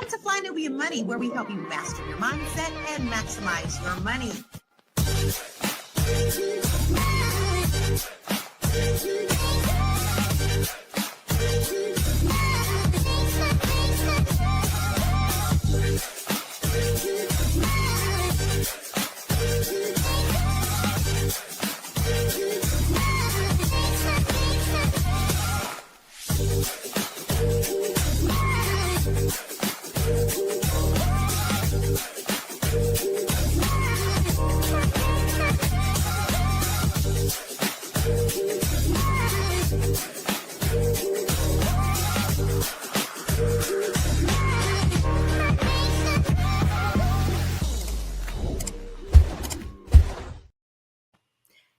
to Fly Nubian Money, where we help you master your mindset and maximize your money.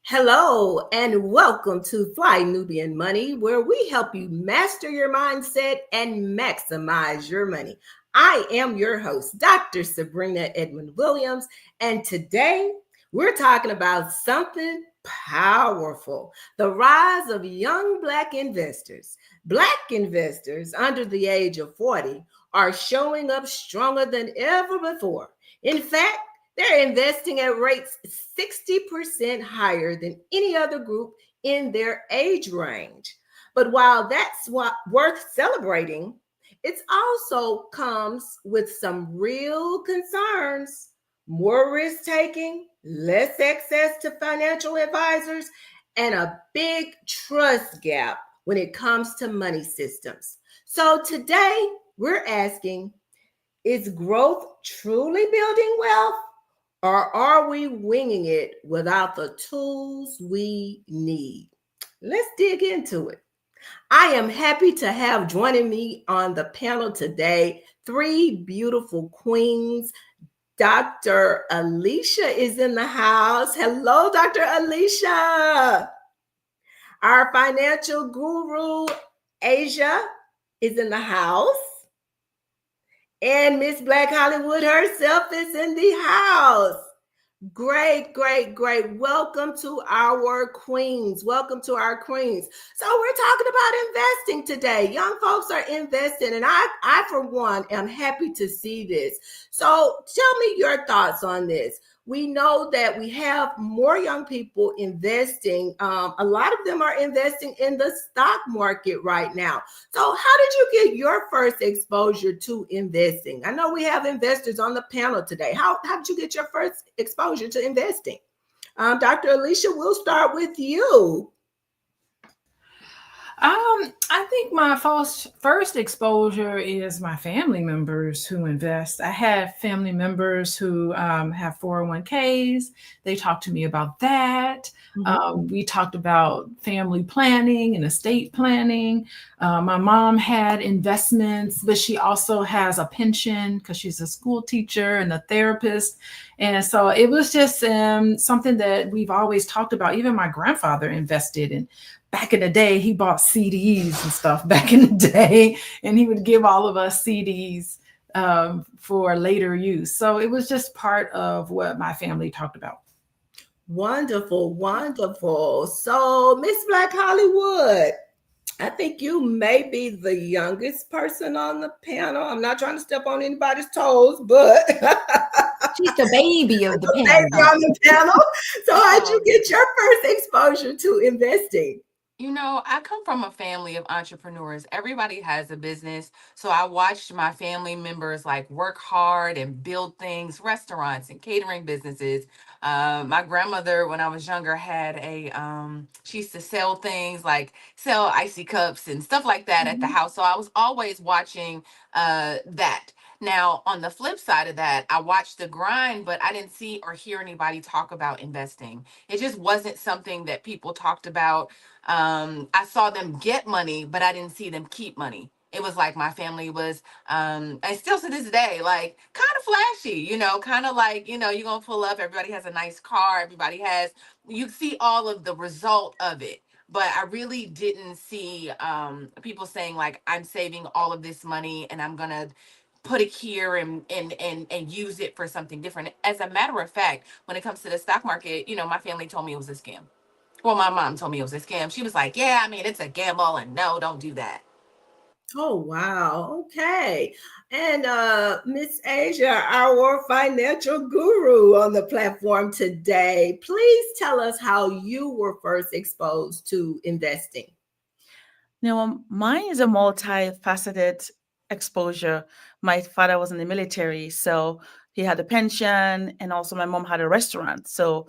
Hello and welcome to Fly Nubian Money, where we help you master your mindset and maximize your money. I am your host, Dr. Sabrina Edmond Williams, and today we're talking about something powerful: the rise of young Black investors. Black investors under the age of 40 are showing up stronger than ever before. In fact, they're investing at rates 60% higher than any other group in their age range. But while that's worth celebrating, it also comes with some real concerns: more risk taking, less access to financial advisors, and a big trust gap when it comes to money systems. So today we're asking, is growth truly building wealth? Or are we winging it without the tools we need? Let's dig into it. I am happy to have joining me on the panel today three beautiful queens. Dr. Alicia is in the house. Hello, Dr. Alicia. Our financial guru, Asia, is in the house. And Miss Black Hollywood herself is in the house. Great. Welcome to our queens. Welcome to our queens. So we're talking about investing today. Young folks are investing, and I for one, am happy to see this. So tell me your thoughts on this. We know that we have more young people investing. A lot of them are investing in the stock market right now. So how did you get your first exposure to investing? I know we have investors on the panel today. How did you get your first exposure to investing? Dr. Alicia, we'll start with you. I think my first exposure is my family members who invest. I have family members who have 401ks. They talk to me about that. We talked about family planning and estate planning. My mom had investments, but she also has a pension because she's a school teacher and a therapist. And so it was just something that we've always talked about. Even my grandfather invested in. Back in the day, he bought CDs and stuff back in the day, and he would give all of us CDs for later use. So it was just part of what my family talked about. Wonderful. So, Miss Black Hollywood, I think you may be the youngest person on the panel. I'm not trying to step on anybody's toes, but she's the baby of the panel. Baby on the panel. So how'd you get your first exposure to investing? You know, I come from a family of entrepreneurs. Everybody has a business. So I watched my family members like work hard and build things, restaurants and catering businesses. My grandmother, when I was younger, had she used to sell things like sell icy cups and stuff like that at the house. So I was always watching that. Now, on the flip side of that, I watched the grind, but I didn't see or hear anybody talk about investing. It just wasn't something that people talked about. I saw them get money, but I didn't see them keep money. It was like my family was, and still to this day, like kind of flashy, kind of like, you're going to pull up, everybody has a nice car, you see all of the result of it. But I really didn't see people saying like, I'm saving all of this money and I'm going to put it here and use it for something different. As a matter of fact, when it comes to the stock market, my family told me it was a scam. Well, my mom told me it was a scam. She was like, yeah, I mean, it's a gamble and no, don't do that. Oh, wow. Okay. And Miss Asia, our financial guru on the platform today, please tell us how you were first exposed to investing. Now, mine is a multifaceted exposure. My father was in the military, so he had a pension, and also my mom had a restaurant. So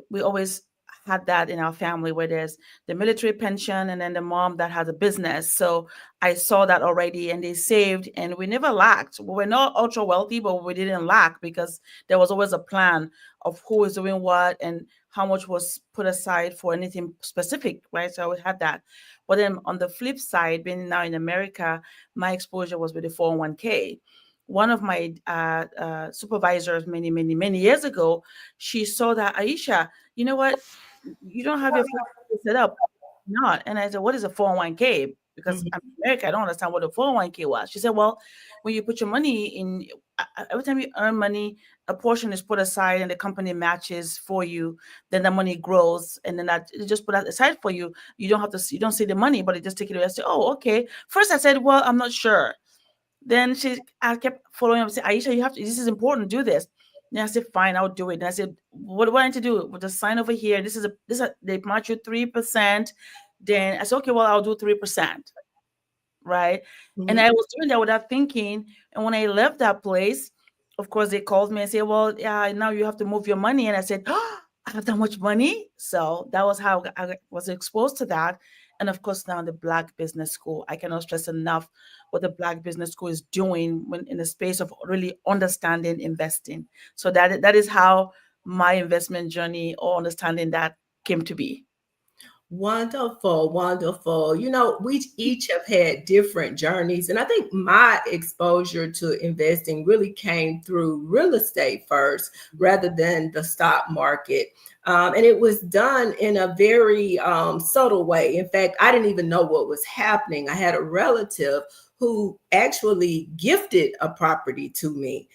we always had that in our family where there's the military pension and then the mom that has a business. So I saw that already, and they saved, and we never lacked. We were not ultra wealthy, but we didn't lack because there was always a plan of who is doing what and how much was put aside for anything specific, right? So we had that. But then on the flip side, being now in America, my exposure was with the 401k. One of my supervisors many years ago, she saw that, Aisha, you know what? You don't have your 401k set up. Not. And I said, what is a 401k? Because I'm in America, I don't understand what a 401k was. She said, well, when you put your money in, every time you earn money, a portion is put aside and the company matches for you. Then the money grows, and then that it just put that aside for you. You don't have to, you don't see the money, but it just take it away. I said, oh, okay. First, I said, well, I'm not sure. Then I kept following up and said, Aisha, you have to, this is important, do this. And I said, fine, I'll do it. And I said, what do I need to do? Well, just sign over here. They match you 3%. Then I said, okay, well, I'll do 3%. Right. And I was doing that without thinking. And when I left that place, of course, they called me and said, well, yeah, now you have to move your money. And I said, oh, I have that much money. So that was how I was exposed to that. And of course, now the Black Business School, I cannot stress enough what the Black Business School is doing when in the space of really understanding investing. So that is how my investment journey or understanding that came to be. Wonderful, wonderful. You know, we each have had different journeys. And I think my exposure to investing really came through real estate first rather than the stock market. And it was done in a very subtle way. In fact, I didn't even know what was happening. I had a relative who actually gifted a property to me,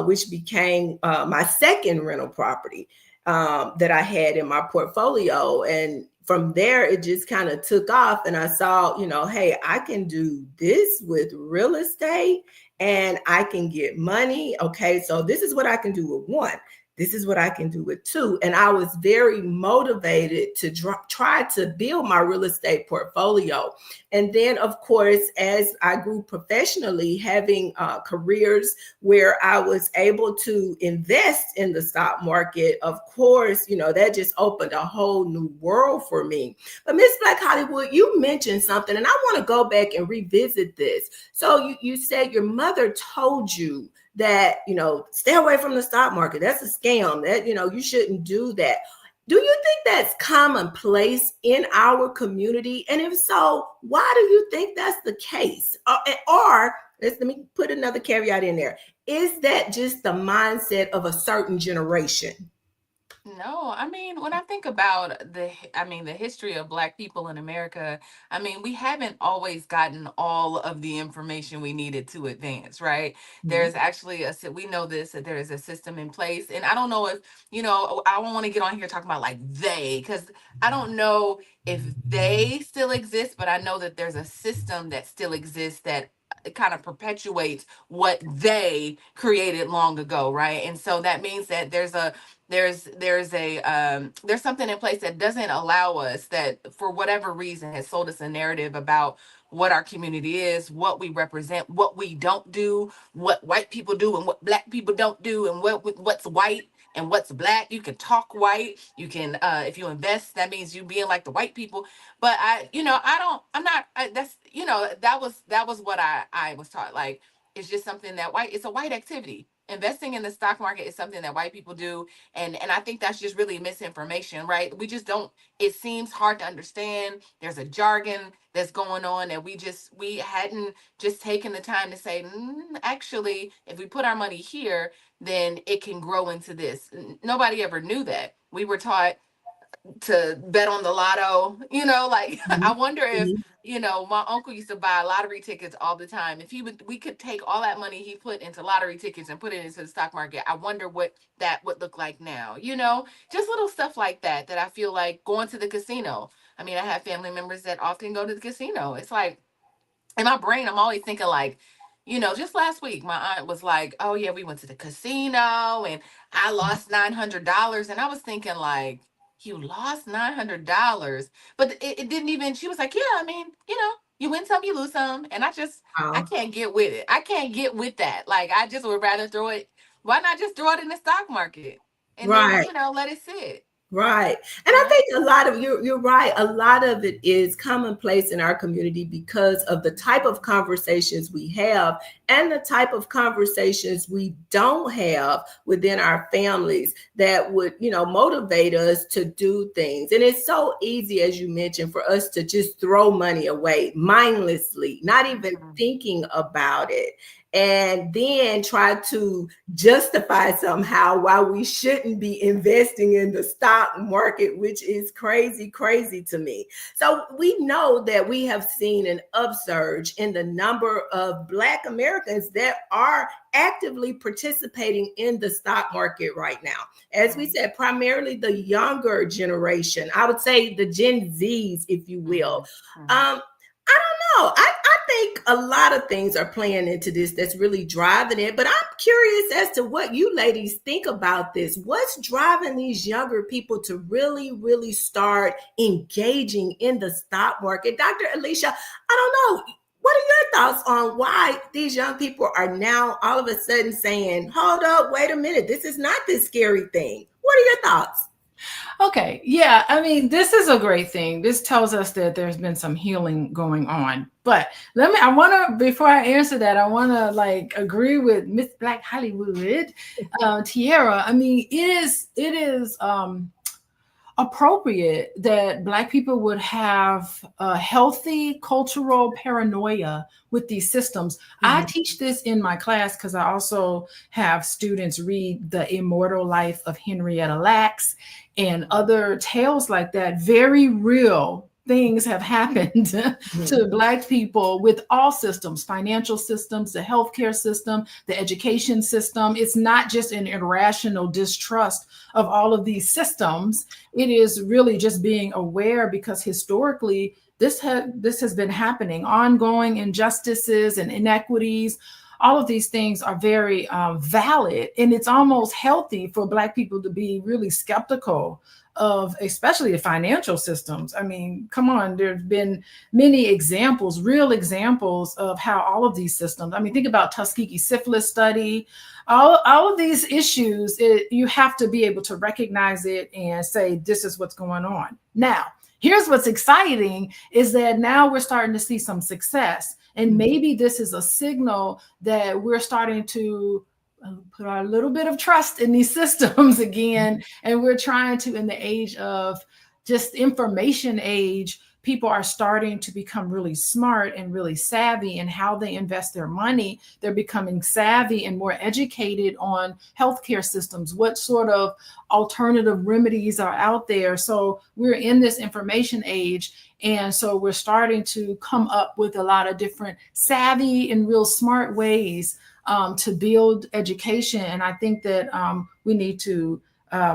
which became my second rental property that I had in my portfolio. And from there, it just kind of took off. And I saw, you know, hey, I can do this with real estate and I can get money. Okay, so this is what I can do with one. This is what I can do with two. And I was very motivated to try to build my real estate portfolio. And then, of course, as I grew professionally, having careers where I was able to invest in the stock market, of course, you know, that just opened a whole new world for me. But Miss Black Hollywood, you mentioned something, and I want to go back and revisit this. So you said your mother told you that, you know, stay away from the stock market. That's a scam. That, you know, you shouldn't do that. Do you think that's commonplace in our community? And if so, why do you think that's the case? Or let me put another caveat in there. Is that just the mindset of a certain generation? No, I mean, when I think about the history of Black people in America, I mean, we haven't always gotten all of the information we needed to advance, right? There's actually we know this, that there is a system in place. And I don't know if, I don't want to get on here talking about like because I don't know if they still exist, but I know that there's a system that still exists that kind of perpetuates what they created long ago, right? And so that means that there's something in place that doesn't allow us, that for whatever reason has sold us a narrative about what our community is, what we represent, what we don't do, what white people do and what Black people don't do, and what's white and what's Black. You can talk white, you can if you invest, that means you being like the white people. But that was what I was taught. Like, it's just something that it's a white activity. Investing in the stock market is something that white people do. And I think that's just really misinformation, right? We just don't, it seems hard to understand. There's a jargon that's going on that we hadn't just taken the time to say, actually, if we put our money here, then it can grow into this. Nobody ever knew that. We were taught to bet on the lotto, like I wonder if, my uncle used to buy lottery tickets all the time. If we could take all that money he put into lottery tickets and put it into the stock market, I wonder what that would look like now, just little stuff like that I feel like going to the casino. I mean, I have family members that often go to the casino. It's like, in my brain, I'm always thinking like, just last week, my aunt was like, "Oh yeah, we went to the casino and I lost $900," and I was thinking like, "You lost $900?" But it didn't even. She was like, "Yeah, I mean, you win some, you lose some," and I Wow. can't get with it. I can't get with that. Like, I just would rather throw it. Why not just throw it in the stock market and then Right. let it sit, Right. And I right? think a lot of you're right. A lot of it is commonplace in our community because of the type of conversations we have and the type of conversations we don't have within our families that would, motivate us to do things. And it's so easy, as you mentioned, for us to just throw money away mindlessly, not even thinking about it, and then try to justify somehow why we shouldn't be investing in the stock market, which is crazy, crazy to me. So we know that we have seen an upsurge in the number of Black Americans that are actively participating in the stock market right now. As we said, primarily the younger generation, I would say the Gen Zs, if you will. I don't know. I think a lot of things are playing into this that's really driving it. But I'm curious as to what you ladies think about this. What's driving these younger people to really, really start engaging in the stock market? Dr. Alicia, I don't know. What are your thoughts on why these young people are now all of a sudden saying, hold up, wait a minute, this is not this scary thing? What are your thoughts? Okay. Yeah. I mean, this is a great thing. This tells us that there's been some healing going on. But before I answer that, I want to agree with Miss Black Hollywood, Tiara. I mean, it is appropriate that Black people would have a healthy cultural paranoia with these systems. I teach this in my class because I also have students read The Immortal Life of Henrietta Lacks and other tales like that. Very real things have happened to Black people with all systems, financial systems, the healthcare system, the education system. It's not just an irrational distrust of all of these systems. It is really just being aware, because historically this has been happening. Ongoing injustices and inequities, all of these things are very valid, and it's almost healthy for Black people to be really skeptical of especially the financial systems. I mean, come on, there's been many examples, real examples of how all of these systems, I mean, think about Tuskegee syphilis study, all of these issues, you have to be able to recognize it and say, this is what's going on. Now, here's what's exciting is that now we're starting to see some success. And maybe this is a signal that we're starting to put our little bit of trust in these systems again. And we're trying to, in the age of just information age, people are starting to become really smart and really savvy in how they invest their money. They're becoming savvy and more educated on healthcare systems, what sort of alternative remedies are out there. So we're in this information age. And so we're starting to come up with a lot of different savvy and real smart ways to build education. And I think that we need to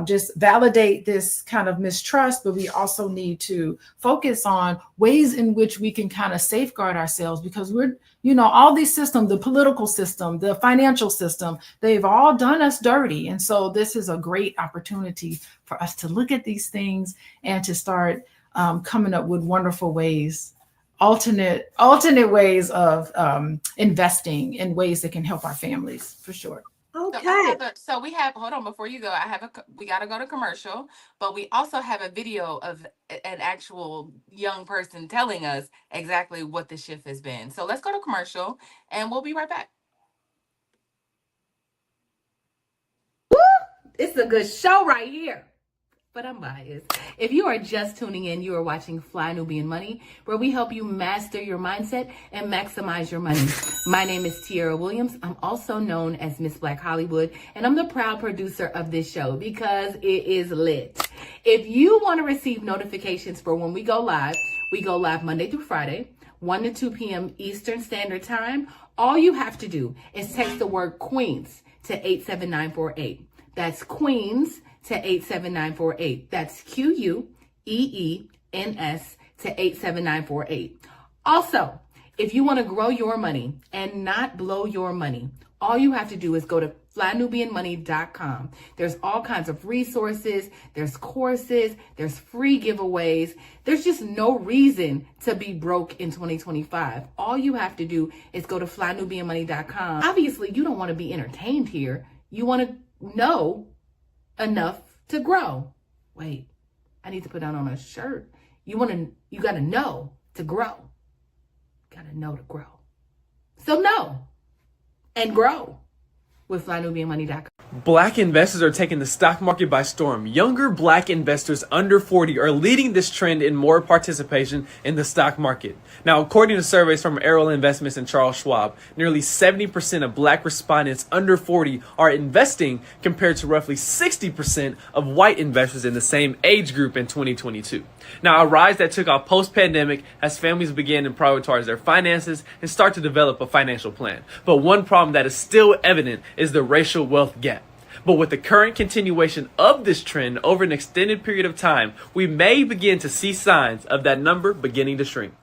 just validate this kind of mistrust, but we also need to focus on ways in which we can kind of safeguard ourselves, because we're, all these systems, the political system, the financial system, they've all done us dirty. And so this is a great opportunity for us to look at these things and to start coming up with wonderful ways, alternate ways of investing in ways that can help our families, for sure. Okay. So we have, hold on, before you go, we got to go to commercial, but we also have a video of an actual young person telling us exactly what the shift has been. So let's go to commercial and we'll be right back. It's a good show right here. But I'm biased. If you are just tuning in, you are watching Fly Nubian Money, where we help you master your mindset and maximize your money. My name is Tiara Williams. I'm also known as Miss Black Hollywood, and I'm the proud producer of this show because it is lit. If you want to receive notifications for when we go live Monday through Friday, 1 to 2 p.m. Eastern Standard Time. All you have to do is text the word Queens to 87948. That's Queens to 87948. That's QUEENS to 87948. Also, If you want to grow your money and not blow your money, all you have to do is go to flynubianmoney.com. There's all kinds of resources, there's courses, there's free giveaways. There's just no reason to be broke in 2025. All you have to do is go to flynubianmoney.com. Obviously, you don't want to be entertained here. You want to know enough to grow. Wait, I need to put that on a shirt. You got to know to grow. Got to know to grow. So know and grow with flynubianmoney.com. Black investors are taking the stock market by storm. Younger Black investors under 40 are leading this trend in more participation in the stock market. Now, according to surveys from Arrow Investments and Charles Schwab, nearly 70% of Black respondents under 40 are investing compared to roughly 60% of white investors in the same age group in 2022. Now, a rise that took off post-pandemic as families began to prioritize their finances and start to develop a financial plan. But one problem that is still evident is the racial wealth gap. But with the current continuation of this trend over an extended period of time, we may begin to see signs of that number beginning to shrink.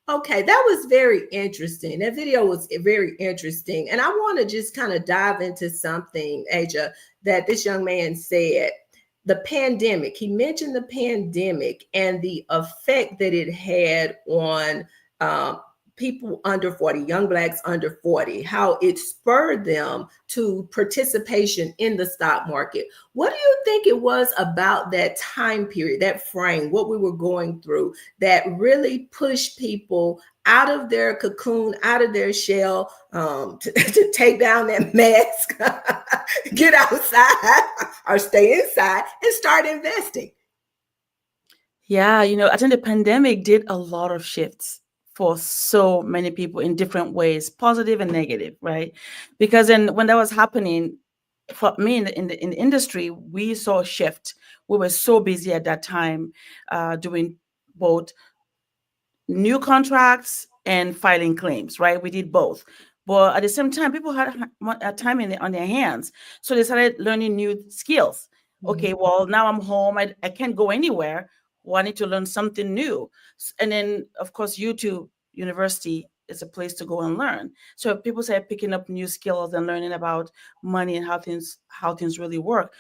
Okay, that was very interesting. That video was very interesting. And I want to just kind of dive into something, Aja, that this young man said. The pandemic, he mentioned the pandemic and the effect that it had on people under 40, young Blacks under 40, how it spurred them to participation in the stock market. What do you think it was about that time period, that frame, what we were going through, that really pushed people out of their cocoon, out of their shell, to take down that mask, get outside or stay inside and start investing? Yeah, I think the pandemic did a lot of shifts for so many people in different ways, positive and negative, right? Because when that was happening, for me in the industry, we saw a shift. We were so busy at that time doing both new contracts and filing claims, right? We did both. But at the same time, people had time on their hands. So they started learning new skills. Okay, well, now I'm home. I can't go anywhere. Well, I need to learn something new. And then, of course, YouTube University is a place to go and learn. So people started picking up new skills and learning about money and how things really work.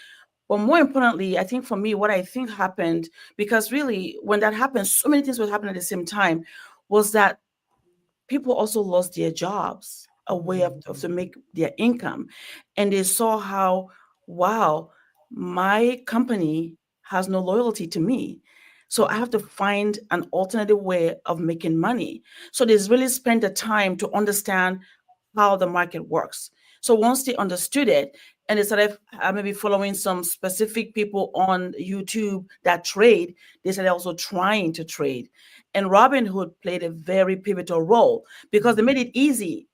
But more importantly, I think for me, what I think happened, because really when that happened, so many things would happen at the same time, was that people also lost their jobs, a way to make their income. And they saw how, wow, my company has no loyalty to me. So I have to find an alternative way of making money. So they really spent the time to understand how the market works. So once they understood it, and they started maybe following some specific people on YouTube that trade, they started also trying to trade. And Robinhood played a very pivotal role because they made it easy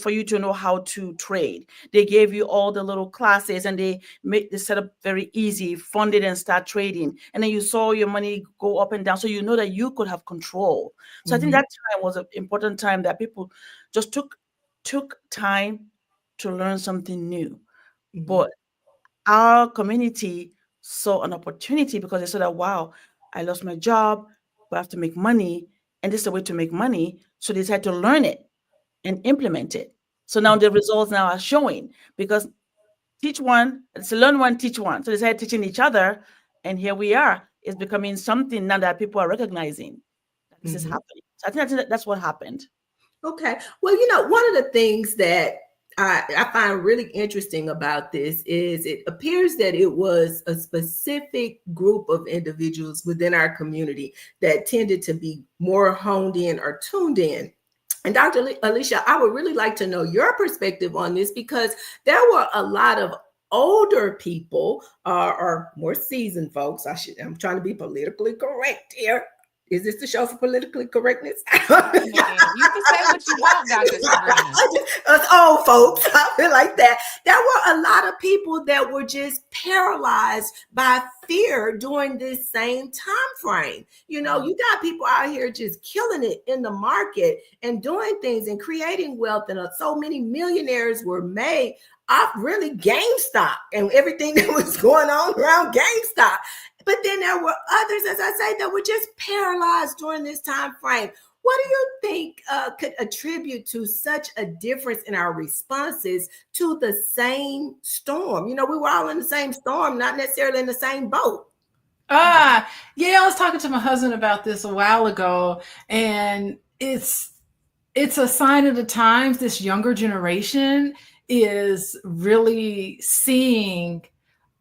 for you to know how to trade. They gave you all the little classes and they set up very easy, fund it and start trading. And then you saw your money go up and down. So you know that you could have control. So I think that time was an important time that people just took time to learn something new. But our community saw an opportunity because they said that, wow, I lost my job, but I have to make money. And this is a way to make money. So they decided to learn it and implement it. So now the results now are showing because learn one, teach one. So they started teaching each other. And here we are. It's becoming something now that people are recognizing that this is happening. So I think that's what happened. Okay. Well, one of the things that I find really interesting about this is it appears that it was a specific group of individuals within our community that tended to be more honed in or tuned in. And Dr. Alicia, I would really like to know your perspective on this because there were a lot of older people or more seasoned folks. I'm trying to be politically correct here. Is this the show for politically correctness? Man, you can say what you want, Dr. Sabrina. Us old folks, I feel like that. There were a lot of people that were just paralyzed by fear during this same time frame. You got people out here just killing it in the market and doing things and creating wealth. And so many millionaires were made off really GameStop and everything that was going on around GameStop. But then there were others, as I say, that were just paralyzed during this time frame. What do you think could attribute to such a difference in our responses to the same storm? You know, we were all in the same storm, not necessarily in the same boat. Yeah, I was talking to my husband about this a while ago, and it's a sign of the times. This younger generation is really seeing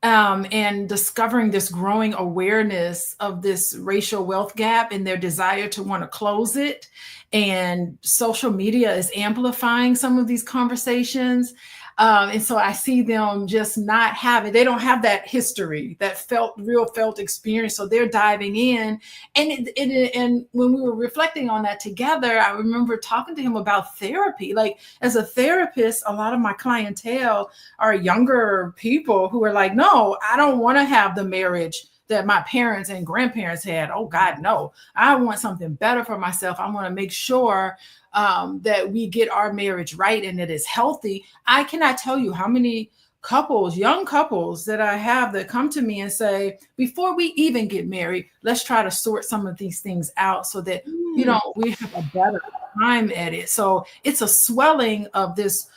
and discovering this growing awareness of this racial wealth gap and their desire to want to close it. And social media is amplifying some of these conversations. And so I see them just not having, they don't have that history, that real felt experience. So they're diving in. And when we were reflecting on that together, I remember talking to him about therapy. Like, as a therapist, a lot of my clientele are younger people who are like, no, I don't want to have the marriage that my parents and grandparents had. Oh God, no, I want something better for myself. I want to make sure that we get our marriage right and it is healthy. I cannot tell you how many couples, young couples that I have that come to me and say, before we even get married, let's try to sort some of these things out so that, you know, we have a better time at it. So it's a swelling of this,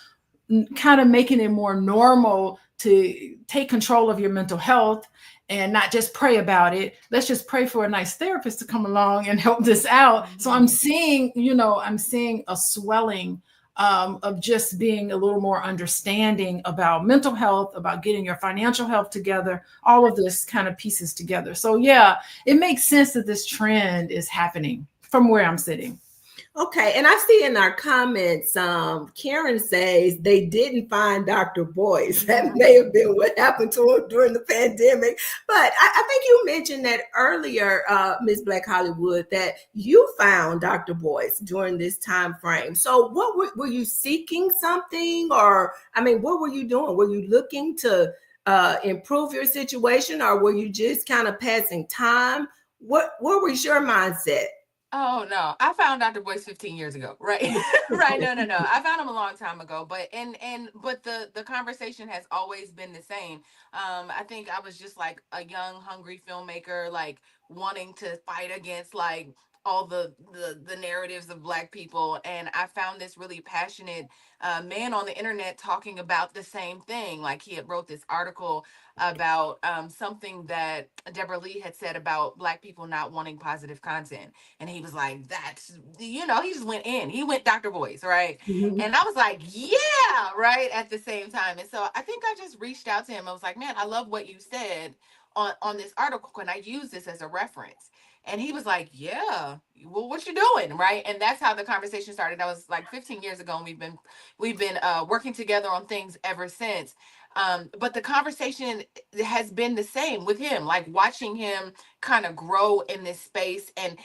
kind of making it more normal to take control of your mental health and not just pray about it. Let's just pray for a nice therapist to come along and help this out. So I'm seeing, I'm seeing a swelling of just being a little more understanding about mental health, about getting your financial health together, all of this kind of pieces together. So yeah, it makes sense that this trend is happening from where I'm sitting. Okay, and I see in our comments, Karen says they didn't find Dr. Boyce. That may have been what happened to him during the pandemic. But I think you mentioned that earlier, Ms. Black Hollywood, that you found Dr. Boyce during this time frame. So what were you seeking something, or what were you doing? Were you looking to improve your situation, or were you just kind of passing time? What was your mindset? Oh no, I found Dr. Boyce 15 years ago, right? Right. No. I found him a long time ago, but the conversation has always been the same. I think I was just like a young, hungry filmmaker, like wanting to fight against like all the narratives of Black people, and I found this really passionate man on the internet talking about the same thing. Like, he had wrote this article about something that Deborah Lee had said about Black people not wanting positive content. And he was like, that's, he just went in. He went Dr. Boyce, right? Mm-hmm. And I was like, yeah, right, at the same time. And so I think I just reached out to him. I was like, man, I love what you said on this article. Can I use this as a reference? And he was like, yeah, well, what you doing? Right. And that's how the conversation started. That was like 15 years ago. And we've been working together on things ever since. But the conversation has been the same with him, like watching him kind of grow in this space and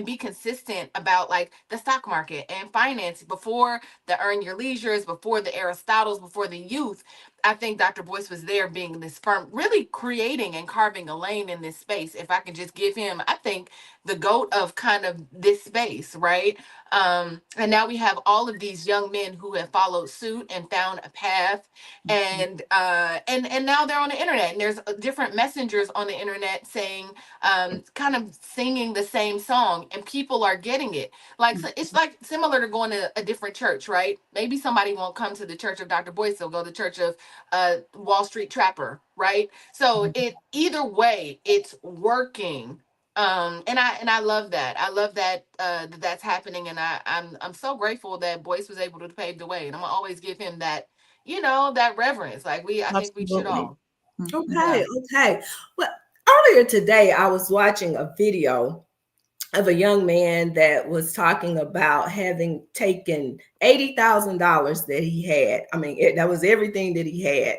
be consistent about like the stock market and finance before the Earn Your Leisures, before the Aristotles, before the youth. I think Dr. Boyce was there being this firm, really creating and carving a lane in this space. If I can just give him, I think, the GOAT of kind of this space, right? And now we have all of these young men who have followed suit and found a path, and now they're on the internet, and there's different messengers on the internet saying, kind of singing the same song, and people are getting it. Like, so it's like similar to going to a different church, right? Maybe somebody won't come to the church of Dr. Boyce, they'll go to the church of Wall Street Trapper, right? So either way, it's working. And I love that. I love that that's happening, and I'm so grateful that Boyce was able to pave the way, and I'm gonna always give him that, that reverence. Like I think we should all. Okay. Well, earlier today, I was watching a video of a young man that was talking about having taken $80,000 that he had. That was everything that he had.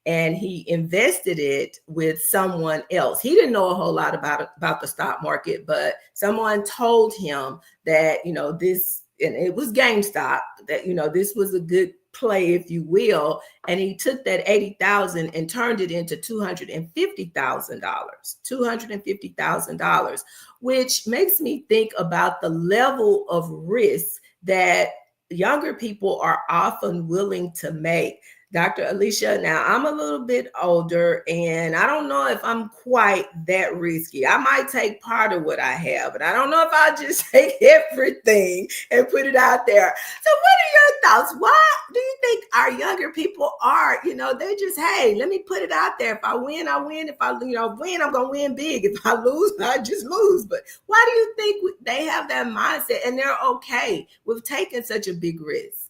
And he invested it with someone else. He didn't know a whole lot about the stock market, but someone told him that, this, and it was GameStop, that, this was a good play, if you will. And he took that $80,000 and turned it into $250,000, which makes me think about the level of risk that younger people are often willing to make. Dr. Alicia, now I'm a little bit older and I don't know if I'm quite that risky. I might take part of what I have, but I don't know if I'll just take everything and put it out there. So what are your thoughts? Why do you think our younger people are, they just, hey, let me put it out there. If I win, I win. If I, win, I'm going to win big. If I lose, I just lose. But why do you think they have that mindset and they're okay with taking such a big risk?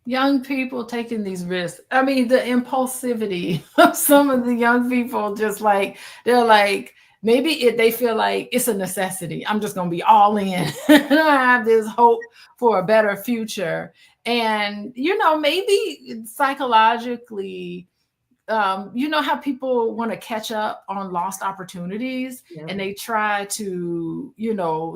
Young people taking these risks. I mean, the impulsivity of some of the young people, just like, they're like, maybe they feel like it's a necessity. I'm just going to be all in. I have this hope for a better future. And, maybe psychologically, how people want to catch up on lost opportunities, and they try to,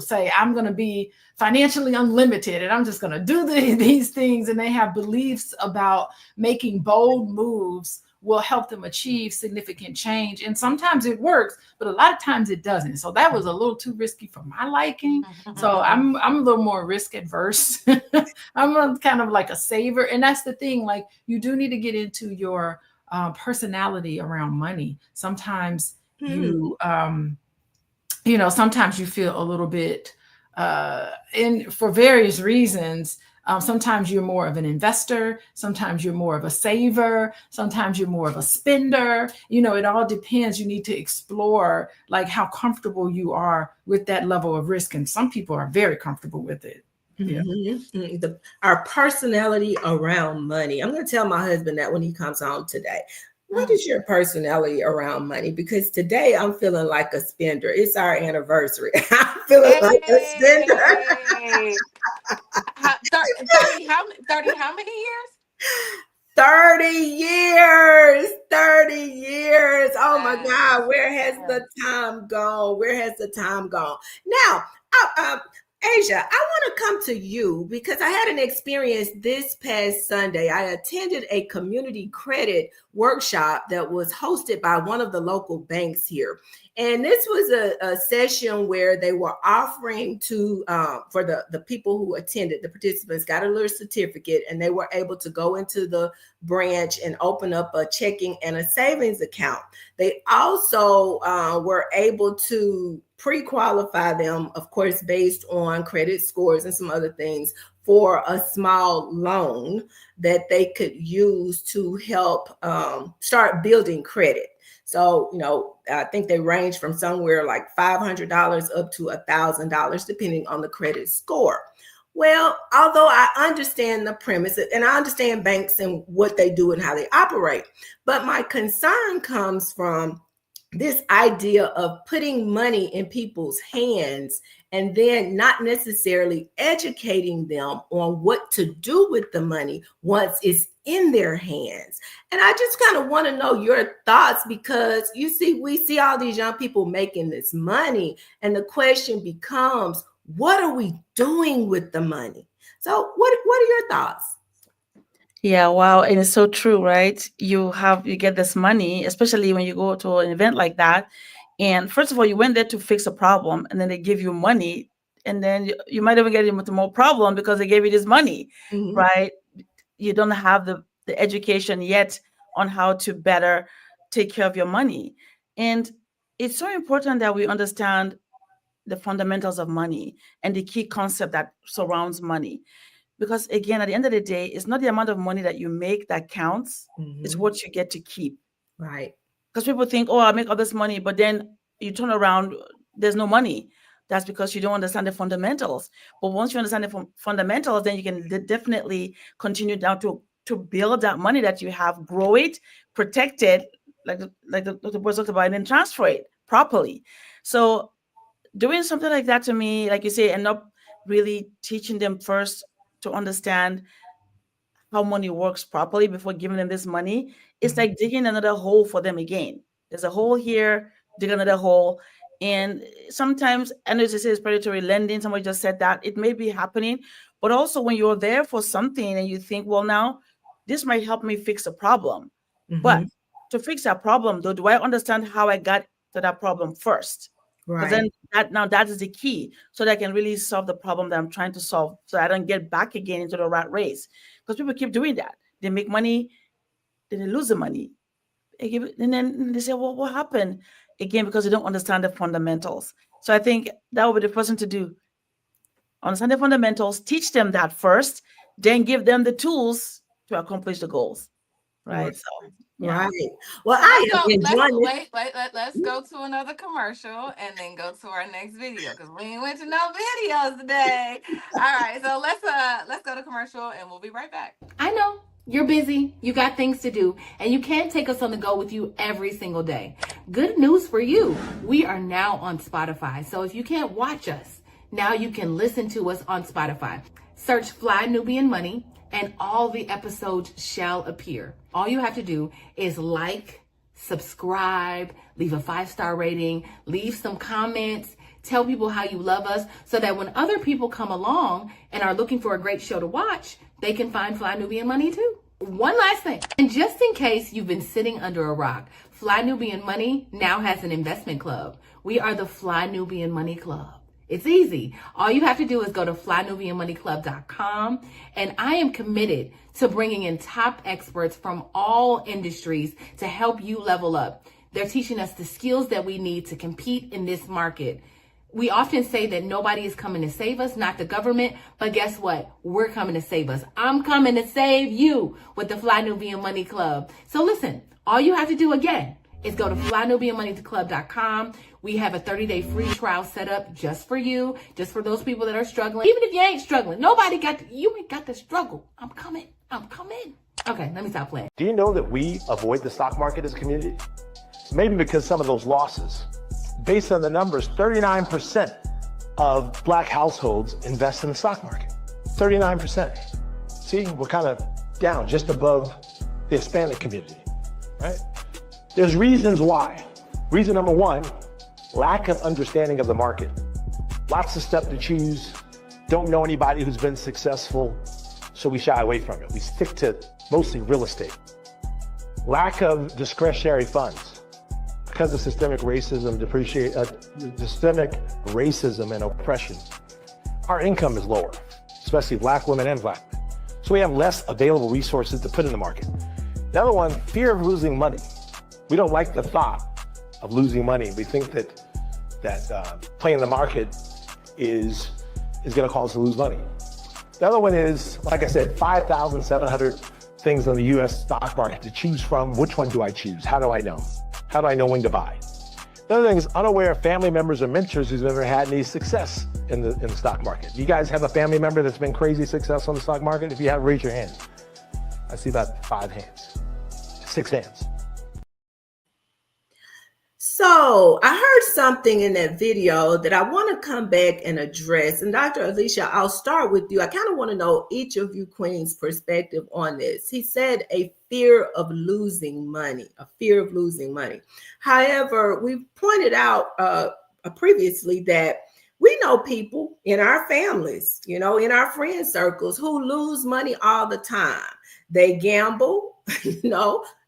say, I'm going to be financially unlimited and I'm just going to do these things. And they have beliefs about making bold moves will help them achieve significant change. And sometimes it works, but a lot of times it doesn't. So that was a little too risky for my liking. So I'm a little more risk adverse. I'm kind of like a saver. And that's the thing, like, you do need to get into your personality around money. Sometimes sometimes you feel a little bit, and for various reasons, sometimes you're more of an investor, sometimes you're more of a saver, sometimes you're more of a spender. It all depends. You need to explore like how comfortable you are with that level of risk. And some people are very comfortable with it. Yeah. Our personality around money. I'm going to tell my husband that when he comes home today. What is your personality around money? Because today I'm feeling like a spender. It's our anniversary. I'm feeling like a spender. 30, how many years? 30 years. 30 years. Oh my God. Where has the time gone? Where has the time gone? Now, Asia, I want to come to you because I had an experience this past Sunday. I attended a community credit workshop that was hosted by one of the local banks here. And this was a session where they were offering to, for the people who attended, the participants got a little certificate and they were able to go into the branch and open up a checking and a savings account. They also were able to pre-qualify them, of course, based on credit scores and some other things, for a small loan that they could use to help start building credit. So, I think they range from somewhere like $500 up to $1,000, depending on the credit score. Well, although I understand the premise and I understand banks and what they do and how they operate, but my concern comes from this idea of putting money in people's hands and then not necessarily educating them on what to do with the money once it's in their hands. And I just kind of want to know your thoughts, because we see all these young people making this money, and the question becomes, what are we doing with the money? So what are your thoughts? Yeah, wow. And it's so true, right? You get this money, especially when you go to an event like that. And first of all, you went there to fix a problem, and then they give you money, and then you might even get into more problem because they gave you this money, right? You don't have the education yet on how to better take care of your money. And it's so important that we understand the fundamentals of money and the key concept that surrounds money. Because again, at the end of the day, it's not the amount of money that you make that counts. It's what you get to keep. Right. Because people think, oh, I make all this money, but then you turn around, there's no money. That's because you don't understand the fundamentals. But once you understand the fundamentals, then you can definitely continue down to build that money that you have, grow it, protect it, like the boys talked about, and then transfer it properly. So doing something like that, to me, like you say, end up really teaching them first to understand how money works properly before giving them this money. It's like digging another hole for them again. There's a hole here, dig another hole. And sometimes, I know this is predatory lending, somebody just said that, it may be happening, but also when you're there for something and you think, well, now this might help me fix a problem. But to fix that problem, though, do I understand how I got to that problem first? Because then that is the key, so that I can really solve the problem that I'm trying to solve, so I don't get back again into the rat race. Because people keep doing that. They make money, then they lose the money. And then they say, well, what happened? Again, because they don't understand the fundamentals. So I think that would be the person to do. Understand the fundamentals, teach them that first, then give them the tools to accomplish the goals. Right. So, yeah. Right. Well, I am let's enjoying this. let's go to another commercial and then go to our next video because we ain't went to no videos today. All right, so let's go to commercial and we'll be right back. I know you're busy, you got things to do, and you can't take us on the go with you every single day. Good news for you. We are now on Spotify. So if you can't watch us, now you can listen to us on Spotify. Search Fly Nubian Money and all the episodes shall appear. All you have to do is like, subscribe, leave a 5-star rating, leave some comments, tell people how you love us so that when other people come along and are looking for a great show to watch, they can find Fly Nubian Money too. One last thing, and just in case you've been sitting under a rock, Fly Nubian Money now has an investment club. We are the Fly Nubian Money Club. It's easy. All you have to do is go to flynubianmoneyclub.com, and I am committed to bringing in top experts from all industries to help you level up. They're teaching us the skills that we need to compete in this market. We often say that nobody is coming to save us, not the government, but guess what? We're coming to save us. I'm coming to save you with the Fly Nubian Money Club. So listen, all you have to do again is go to flynubianmoneyclub.com. We have a 30-day free trial set up just for you, just for those people that are struggling. Even if you ain't struggling, you ain't got to struggle. I'm coming. Okay, let me stop playing. Do you know that we avoid the stock market as a community? Maybe because some of those losses. Based on the numbers, 39% of Black households invest in the stock market. 39%. See, we're kind of down just above the Hispanic community, right? There's reasons why. Reason number one, lack of understanding of the market. Lots of stuff to choose. Don't know anybody who's been successful, so we shy away from it. We stick to mostly real estate. Lack of discretionary funds. Because of systemic racism, systemic racism and oppression, our income is lower, especially Black women and Black men. So we have less available resources to put in the market. The other one, fear of losing money. We don't like the thought of losing money. We think that playing the market is going to cause us to lose money. The other one is, like I said, 5,700 things on the U.S. stock market to choose from. Which one do I choose? How do I know? How do I know when to buy? The other thing is unaware of family members or mentors who's ever had any success in the stock market. You guys have a family member that's been crazy successful in the stock market? If you have, raise your hand. I see about 5 hands, 6 hands. So I heard something in that video that I want to come back and address. And Dr. Alicia, I'll start with you. I kind of want to know each of you queens' perspective on this. He said a fear of losing money, a fear of losing money. However, we pointed out previously that we know people in our families, in our friend circles who lose money all the time. They gamble,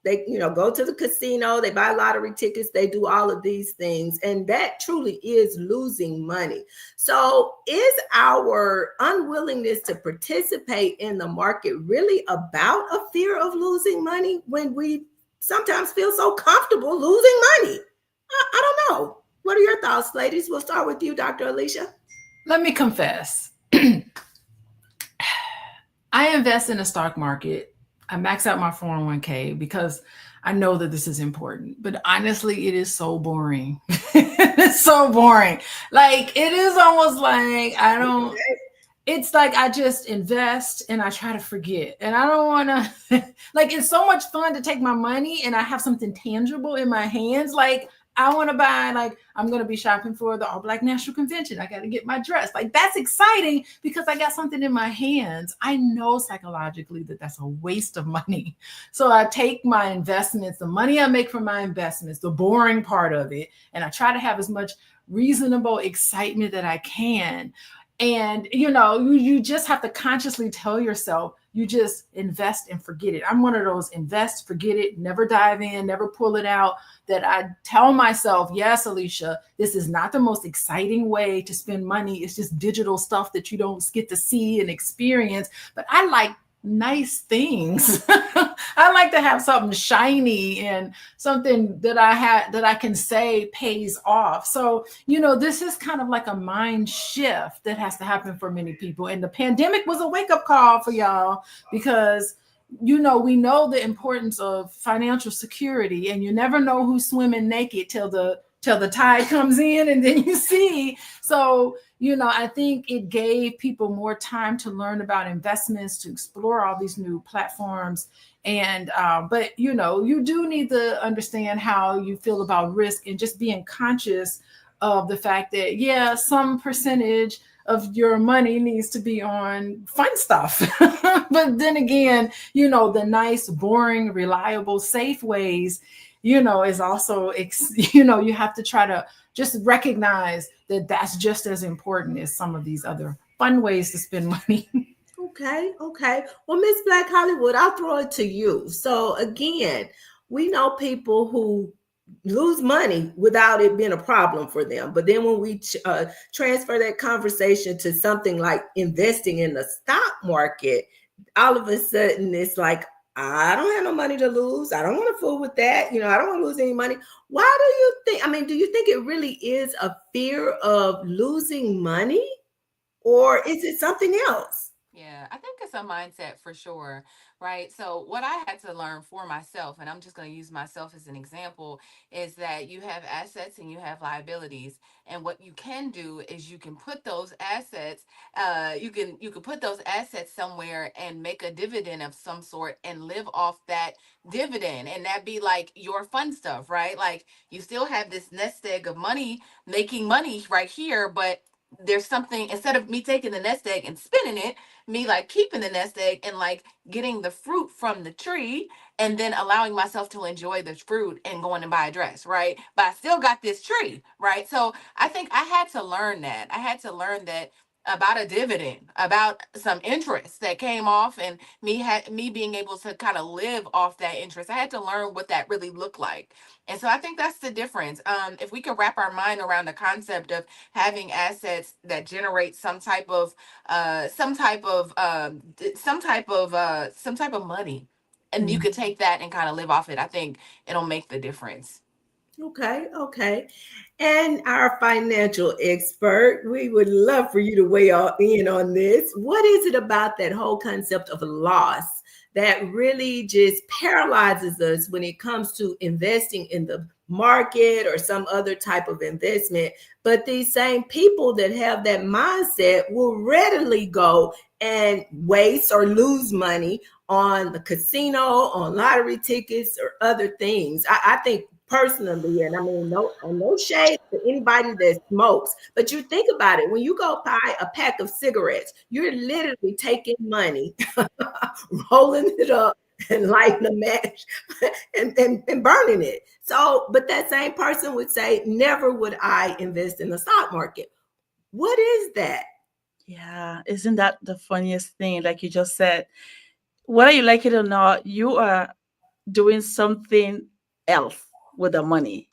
they, go to the casino, they buy lottery tickets, they do all of these things. And that truly is losing money. So is our unwillingness to participate in the market really about a fear of losing money when we sometimes feel so comfortable losing money? I don't know. What are your thoughts, ladies? We'll start with you, Dr. Alicia. Let me confess. I invest in the stock market. I max out my 401k because I know that this is important, but honestly, it is so boring. It's so boring. Like, it is almost like it's like I just invest and I try to forget. And I don't want to, like, it's so much fun to take my money and I have something tangible in my hands. Like, I want to buy, like, I'm going to be shopping for the All Black National Convention. I got to get my dress. Like, that's exciting because I got something in my hands. I know psychologically that that's a waste of money. So I take my investments, the money I make from my investments, the boring part of it, and I try to have as much reasonable excitement that I can. And, you just have to consciously tell yourself, you just invest and forget it. I'm one of those invest, forget it, never dive in, never pull it out, that I tell myself, yes, Alicia, this is not the most exciting way to spend money. It's just digital stuff that you don't get to see and experience. But I like nice things. I like to have something shiny and something that I can say pays off. So, this is kind of like a mind shift that has to happen for many people. And the pandemic was a wake-up call for y'all because we know the importance of financial security, and you never know who's swimming naked till the tide comes in, and then you see. So, I think it gave people more time to learn about investments, to explore all these new platforms. And, but, you do need to understand how you feel about risk and just being conscious of the fact that, yeah, some percentage of your money needs to be on fun stuff. But then again, the nice, boring, reliable, safe ways, is also, you have to try to just recognize that that's just as important as some of these other fun ways to spend money. Okay. Well, Miss Black Hollywood, I'll throw it to you. So again, we know people who lose money without it being a problem for them. But then when we transfer that conversation to something like investing in the stock market, all of a sudden it's like, I don't have no money to lose. I don't want to fool with that. I don't want to lose any money. Why do you think, do you think it really is a fear of losing money, or is it something else? Yeah, I think it's a mindset for sure, right? So, what I had to learn for myself, and I'm just going to use myself as an example, is that you have assets and you have liabilities. And what you can do is you can put those assets, you can put those assets somewhere and make a dividend of some sort and live off that dividend, and that be like your fun stuff, right? Like you still have this nest egg of money, making money right here, but there's something, instead of me taking the nest egg and spinning it, me like keeping the nest egg and like getting the fruit from the tree, and then allowing myself to enjoy the fruit and going and buy a dress, right? But I still got this tree, right? So I think I had to learn that. I had to learn that about a dividend, about some interest that came off, and me being able to kind of live off that interest. I had to learn what that really looked like. And so I think that's the difference. If we could wrap our mind around the concept of having assets that generate some type of money, and you could take that and kind of live off it, I think it'll make the difference. Okay. And our financial expert, we would love for you to weigh in on this. What is it about that whole concept of loss that really just paralyzes us when it comes to investing in the market or some other type of investment? But these same people that have that mindset will readily go and waste or lose money on the casino, on lottery tickets, or other things. I think personally, and no shade to anybody that smokes, but you think about it, when you go buy a pack of cigarettes, you're literally taking money, rolling it up and lighting a match and burning it. So, but that same person would say, never would I invest in the stock market. What is that? Yeah, isn't that the funniest thing? Like you just said, whether you like it or not, you are doing something else with the money.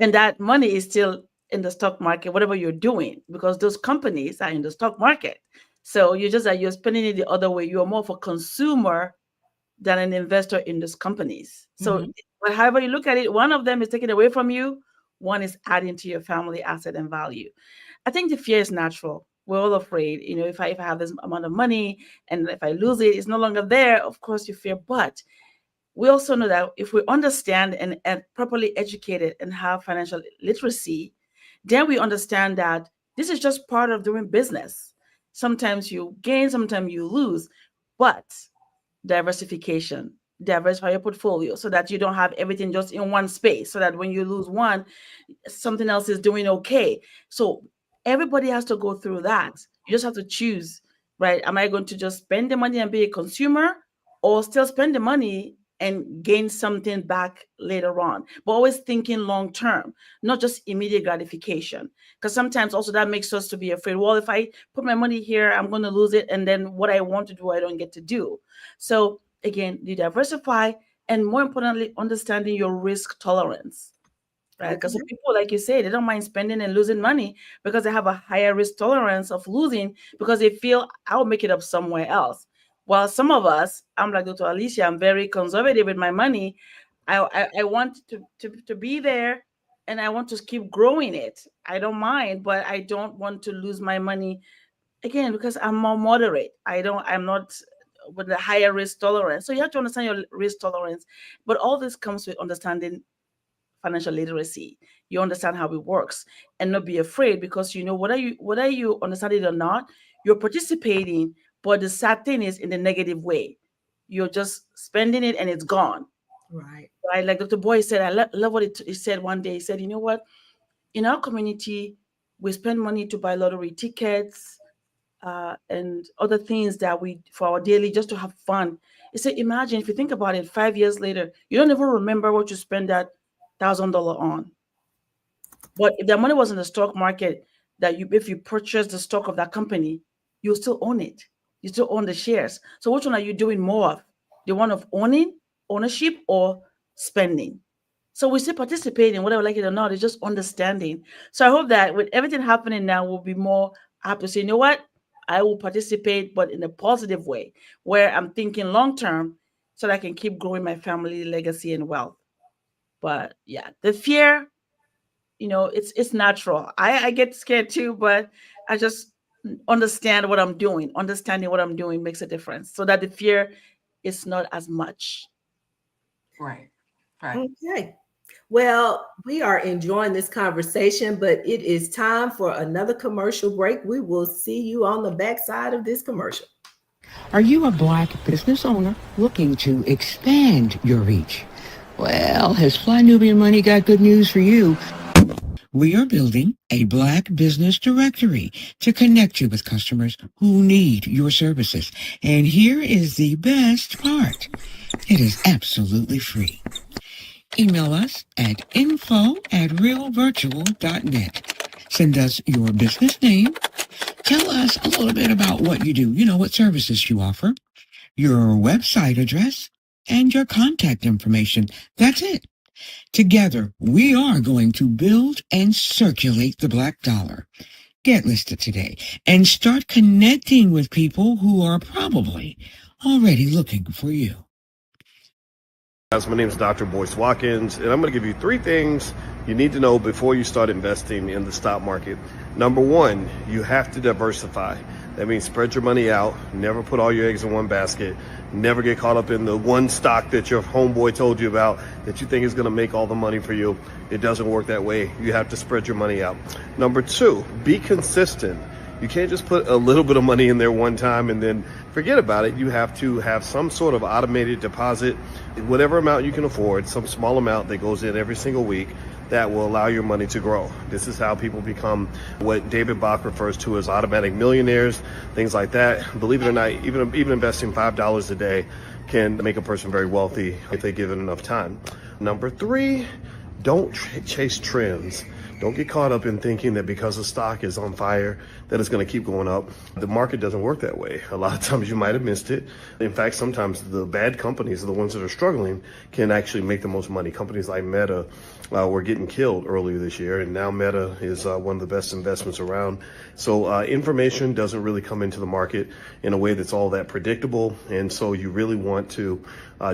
And that money is still in the stock market, whatever you're doing, because those companies are in the stock market. So you're spending it the other way. You're more of a consumer than an investor in those companies. So but however you look at it, one of them is taken away from you, one is adding to your family asset and value. I think the fear is natural. We're all afraid, if I have this amount of money and if I lose it, it's no longer there. Of course you fear, but we also know that if we understand and properly educated and have financial literacy, then we understand that this is just part of doing business. Sometimes you gain, sometimes you lose, but diversify your portfolio so that you don't have everything just in one space, so that when you lose one, something else is doing okay. So everybody has to go through that. You just have to choose, right? Am I going to just spend the money and be a consumer, or still spend the money and gain something back later on? But always thinking long term, not just immediate gratification. Because sometimes also that makes us to be afraid. Well, if I put my money here, I'm going to lose it. And then what I want to do, I don't get to do. So again, you diversify, and more importantly, understanding your risk tolerance. Right? Because people, like you say, they don't mind spending and losing money because they have a higher risk tolerance of losing, because they feel I'll make it up somewhere else. While some of us, I'm like Dr. Alicia, I'm very conservative with my money. I want to be there, and I want to keep growing it. I don't mind, but I don't want to lose my money again because I'm more moderate. I'm not with a higher risk tolerance. So you have to understand your risk tolerance. But all this comes with understanding financial literacy. You understand how it works and not be afraid, because you know whether you understand it or not, you're participating. But the sad thing is in the negative way. You're just spending it and it's gone. Right. Right. Like Dr. Boy said, I love what he said one day. He said, you know what? In our community, we spend money to buy lottery tickets and other things that we for our daily just to have fun. He said, imagine if you think about it, 5 years later, you don't even remember what you spent that $1,000 on. But if that money was in the stock market, if you purchase the stock of that company, you still own it. You still own the shares. So which one are you doing more of? The one of ownership, or spending? So we still participating, whether we like it or not. It's just understanding. So I hope that with everything happening now, we'll be more apt to say, you know what? I will participate, but in a positive way, where I'm thinking long term, so that I can keep growing my family legacy and wealth. But yeah, the fear, it's natural. I get scared too, but I just understand what I'm doing. Understanding what I'm doing makes a difference, so that the fear is not as much. Right. Okay. Well, we are enjoying this conversation, but it is time for another commercial break. We will see you on the backside of this commercial. Are you a Black business owner looking to expand your reach? Well, has Fly Nubian Money got good news for you? We are building a Black business directory to connect you with customers who need your services. And here is the best part. It is absolutely free. Email us at info@realvirtual.net. Send us your business name. Tell us a little bit about what you do, what services you offer, your website address, and your contact information. That's it. Together, we are going to build and circulate the Black dollar. Get listed today and start connecting with people who are probably already looking for you. Guys, my name is Dr. Boyce Watkins, and I'm going to give you 3 things you need to know before you start investing in the stock market. Number 1, you have to diversify. That means spread your money out. Never put all your eggs in one basket. Never get caught up in the one stock that your homeboy told you about that you think is going to make all the money for you. It doesn't work that way. You have to spread your money out. Number 2, be consistent. You can't just put a little bit of money in there one time and then forget about it. You have to have some sort of automated deposit, whatever amount you can afford, some small amount that goes in every single week that will allow your money to grow. This is how people become what David Bach refers to as automatic millionaires, things like that. Believe it or not, even investing $5 a day can make a person very wealthy if they give it enough time. Number 3, don't chase trends. Don't get caught up in thinking that because the stock is on fire, that it's going to keep going up. The market doesn't work that way. A lot of times you might have missed it. In fact, sometimes the bad companies are the ones that are struggling can actually make the most money. Companies like Meta were getting killed earlier this year, and now Meta is one of the best investments around. So information doesn't really come into the market in a way that's all that predictable. And so you really want to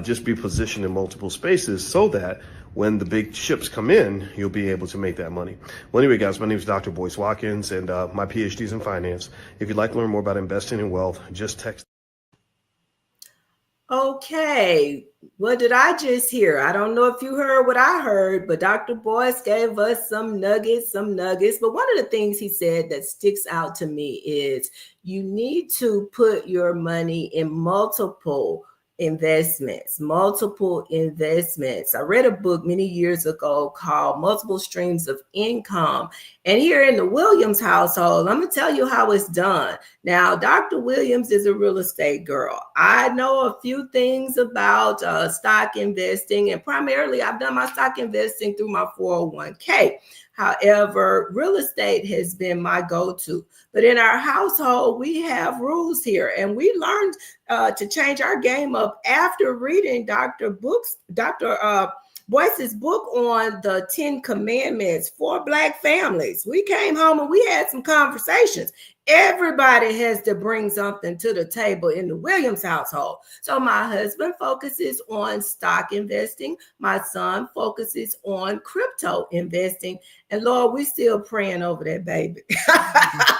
just be positioned in multiple spaces so that when the big ships come in, you'll be able to make that money. Well, anyway, guys, my name is Dr. Boyce Watkins, and my PhD is in finance. If you'd like to learn more about investing in wealth, just text. Okay, what did I just hear? I don't know if you heard what I heard, but Dr. Boyce gave us some nuggets. But one of the things he said that sticks out to me is you need to put your money in multiple investments. I read a book many years ago called Multiple Streams of Income. And here in the Williams household, I'm going to tell you how it's done. Now, Dr. Williams is a real estate girl. I know a few things about stock investing, and primarily I've done my stock investing through my 401k. However, real estate has been my go-to. But in our household, we have rules here, and we learned to change our game up after reading Dr. Boyce's book on the 10 Commandments for Black families. We came home and we had some conversations. Everybody has to bring something to the table in the Williams household. So my husband focuses on stock investing. My son focuses on crypto investing. And Lord, we still praying over that baby.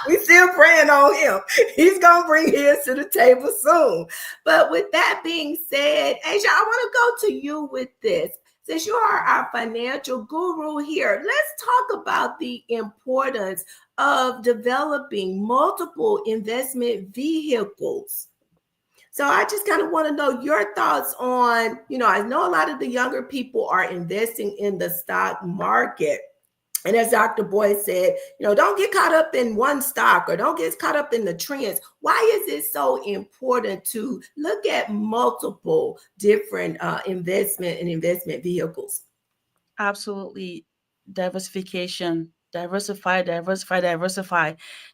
We still praying on him. He's going to bring his to the table soon. But with that being said, Asia, I want to go to you with this. Since you are our financial guru here, let's talk about the importance of developing multiple investment vehicles. So I just kind of want to know your thoughts on, I know a lot of the younger people are investing in the stock market. And as Dr. Boyce said, don't get caught up in one stock or don't get caught up in the trends. Why is it so important to look at multiple different investment vehicles? Absolutely. Diversification, diversify.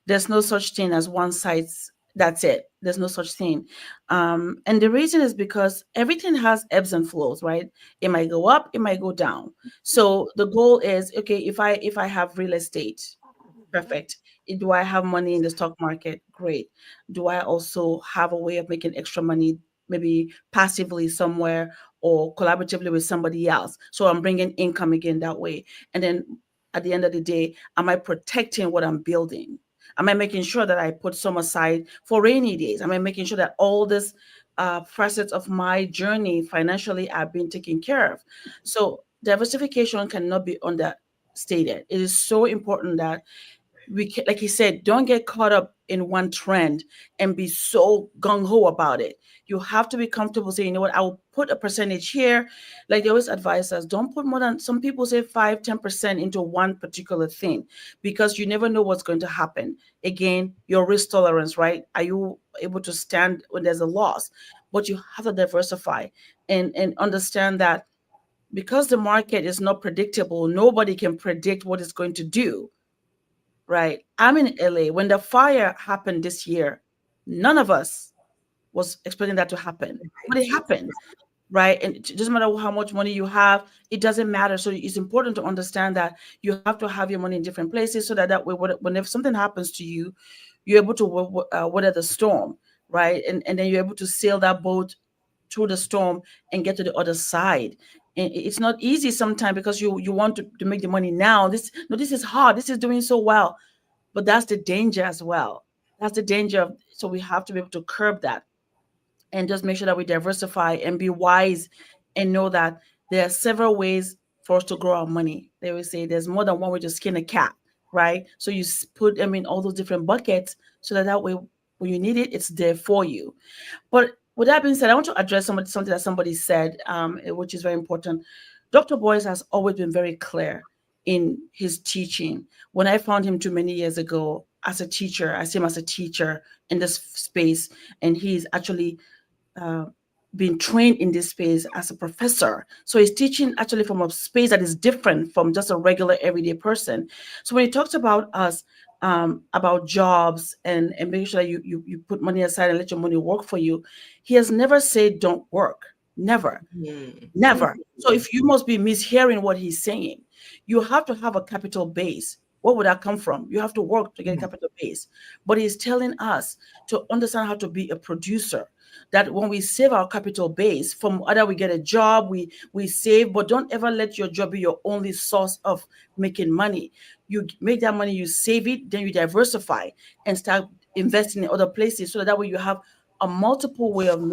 There's no such thing as one size. That's it. There's no such thing. And the reason is because everything has ebbs and flows, right? It might go up, it might go down. So the goal is, okay, if I have real estate, perfect. Do I have money in the stock market? Great. Do I also have a way of making extra money, maybe passively somewhere or collaboratively with somebody else? So I'm bringing income again that way. And then at the end of the day, am I protecting what I'm building? Am I making sure that I put some aside for rainy days? Am I making sure that all this facets of my journey financially are being taken care of? So diversification cannot be understated. It is so important that we can, like he said, don't get caught up in one trend and be so gung-ho about it. You have to be comfortable saying, you know what, I'll put a percentage here. Like they always advise us, don't put more than, some people say 5-10% into one particular thing, because you never know what's going to happen. Again, your risk tolerance, right? Are you able to stand when there's a loss? But you have to diversify and understand that because the market is not predictable, nobody can predict what it's going to do. Right. I'm in LA. When the fire happened this year, none of us was expecting that to happen, but it happened. Right. And it doesn't matter how much money you have, it doesn't matter. So it's important to understand that you have to have your money in different places so that way, whenever something happens to you, you're able to weather the storm. Right. And then you're able to sail that boat through the storm and get to the other side. And it's not easy sometimes because you want to make the money now. This is hard. This is doing so well. But that's the danger as well. That's the danger. So we have to be able to curb that and just make sure that we diversify and be wise and know that there are several ways for us to grow our money. They will say there's more than one way to skin a cat, right? So you put them in all those different buckets so that way when you need it, it's there for you. But with that being said, I want to address something that somebody said, which is very important. Dr. Boyce has always been very clear in his teaching. When I found him too many years ago as a teacher, I see him as a teacher in this space, and he's actually been trained in this space as a professor. So he's teaching actually from a space that is different from just a regular everyday person. So when he talks about us, about jobs and making sure that you put money aside and let your money work for you, he has never said don't work. Never. Never. So if you must be mishearing what he's saying, you have to have a capital base. Where would that come from? You have to work to get a capital base. But he's telling us to understand how to be a producer. That when we save our capital base, from either we get a job, we save, but don't ever let your job be your only source of making money. You make that money, you save it, then you diversify and start investing in other places so that way you have a multiple way of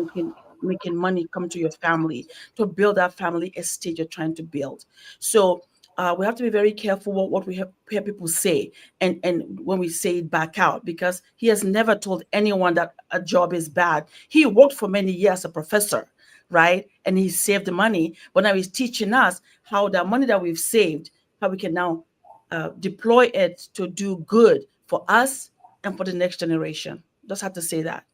making money come to your family, to build that family estate you're trying to build. So we have to be very careful what we hear people say and when we say it back out, because he has never told anyone that a job is bad. He worked for many years as a professor, right? And he saved the money, but now he's teaching us how the money that we've saved, how we can now deploy it to do good for us and for the next generation. Just have to say that.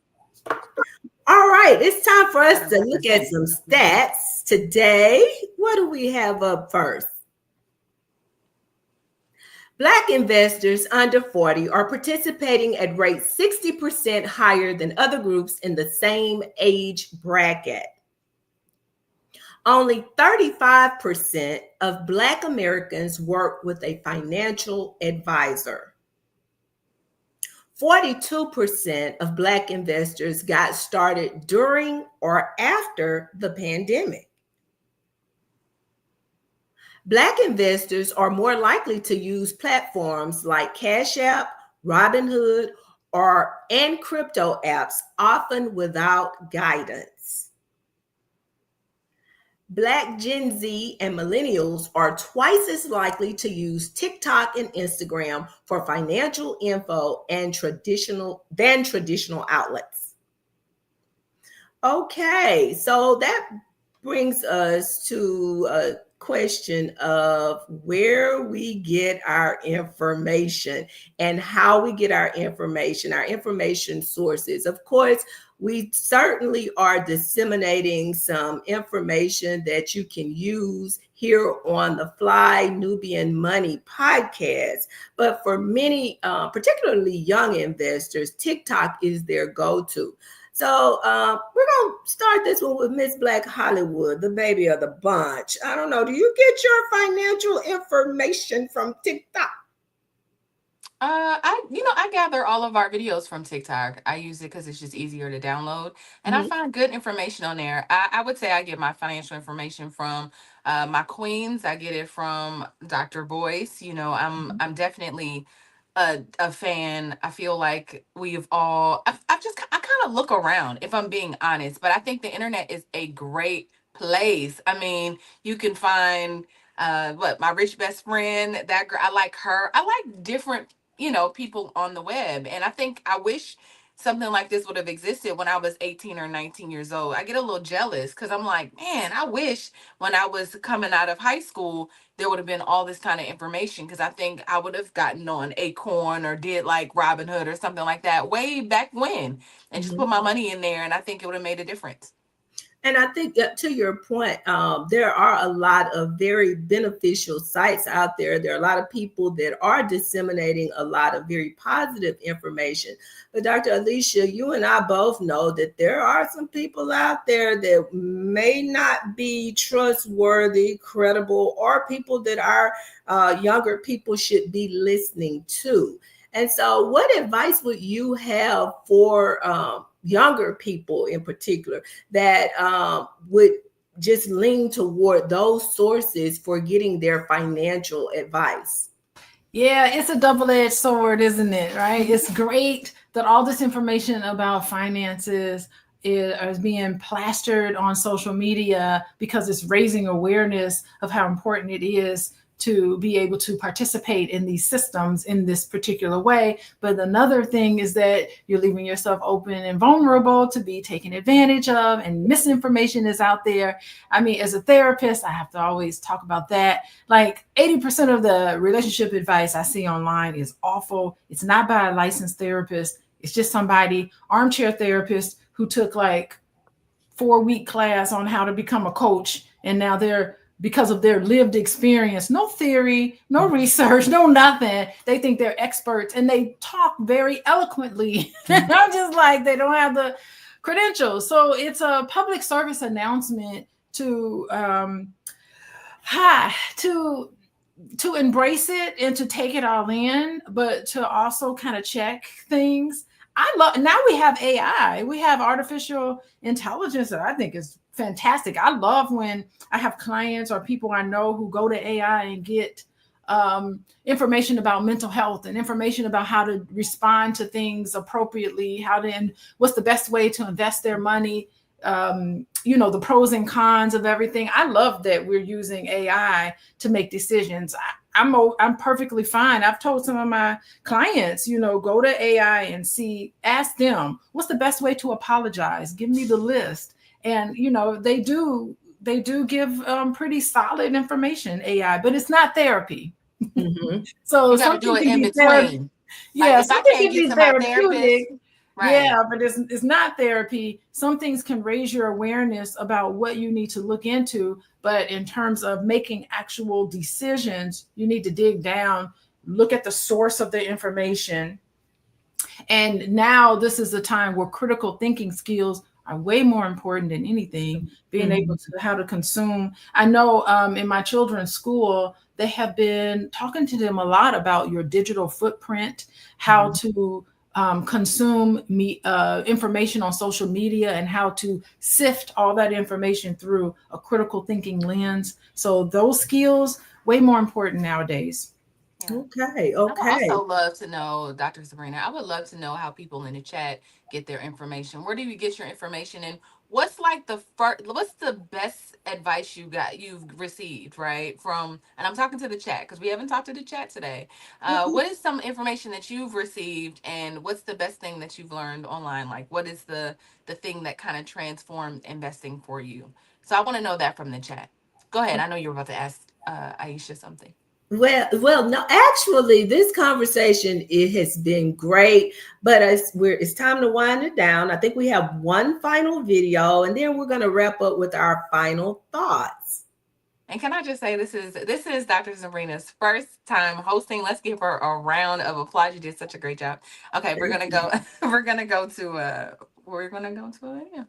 All right, it's time for us to look at some stats today. What do we have up first? Black investors under 40 are participating at rates 60% higher than other groups in the same age bracket. Only 35% of Black Americans work with a financial advisor. 42% of Black investors got started during or after the pandemic. Black investors are more likely to use platforms like Cash App, Robinhood, and crypto apps, often without guidance. Black Gen Z and millennials are twice as likely to use TikTok and Instagram for financial info and traditional outlets. Okay, so that brings us to a question of where we get our information and how we get our information sources. Of course, we certainly are disseminating some information that you can use here on the Fly Nubian Money podcast. But for many, particularly young investors, TikTok is their go-to. So we're going to start this one with Miss Black Hollywood, the baby of the bunch. I don't know. Do you get your financial information from TikTok? I gather all of our videos from TikTok. I use it because it's just easier to download, and I find good information on there. I would say I get my financial information from my queens. I get it from Dr. Boyce. I'm definitely a fan. I feel like I kind of look around, if I'm being honest, but I think the internet is a great place. I mean, you can find my rich best friend, that girl. I like her. I like different people on the web. And I wish something like this would have existed when I was 18 or 19 years old. I get a little jealous because I'm like, man, I wish when I was coming out of high school, there would have been all this kind of information, because I think I would have gotten on Acorn or did like Robinhood or something like that way back when, and just put my money in there. And I think it would have made a difference. And I think to your point, there are a lot of very beneficial sites out there. There are a lot of people that are disseminating a lot of very positive information. But Dr. Alicia, you and I both know that there are some people out there that may not be trustworthy, credible, or people that our younger people should be listening to. And so what advice would you have for younger people in particular that would just lean toward those sources for getting their financial advice? Yeah, it's a double-edged sword, isn't it? Right? It's great that all this information about finances is being plastered on social media because it's raising awareness of how important it is to be able to participate in these systems in this particular way. But another thing is that you're leaving yourself open and vulnerable to be taken advantage of, and misinformation is out there. I mean, as a therapist, I have to always talk about that. Like 80% of the relationship advice I see online is awful. It's not by a licensed therapist. It's just somebody, armchair therapist, who took like 4-week class on how to become a coach. And now because of their lived experience, no theory, no research, no nothing, they think they're experts and they talk very eloquently. I'm just like, they don't have the credentials. So it's a public service announcement to embrace it and to take it all in, but to also kind of check things. Now we have AI, we have artificial intelligence that I think is fantastic. I love when I have clients or people I know who go to AI and get information about mental health and information about how to respond to things appropriately, what's the best way to invest their money, the pros and cons of everything. I love that we're using AI to make decisions. I'm perfectly fine. I've told some of my clients, go to AI and ask them, what's the best way to apologize? Give me the list. And, they do give pretty solid information, AI, but it's not therapy. Mm-hmm. So you gotta do it in between. Yeah, if I can't get to my therapist, right. Yeah, but it's not therapy. Some things can raise your awareness about what you need to look into. But in terms of making actual decisions, you need to dig down, look at the source of the information. And now this is a time where critical thinking skills are way more important than anything. Being able to how to consume. I know in my children's school, they have been talking to them a lot about your digital footprint, how to consume information on social media and how to sift all that information through a critical thinking lens. So those skills, way more important nowadays. Yeah. Okay. I would Okay. also love to know, Dr. Sabrina, I would love to know how people in the chat get their information. Where do you get your information? And what's like what's the best advice you've received, right? And I'm talking to the chat because we haven't talked to the chat today. What is some information that you've received, and what's the best thing that you've learned online? Like, what is the thing that kind of transformed investing for you? So I want to know that from the chat. Go ahead. I know you were about to ask Aisha something. Well, no, actually, this conversation, it has been great, but it's time to wind it down. I think we have one final video, and then we're going to wrap up with our final thoughts. And can I just say, this is Dr. Sabrina's first time hosting. Let's give her a round of applause. You did such a great job. Okay, we're gonna go. We're gonna go to. Yeah.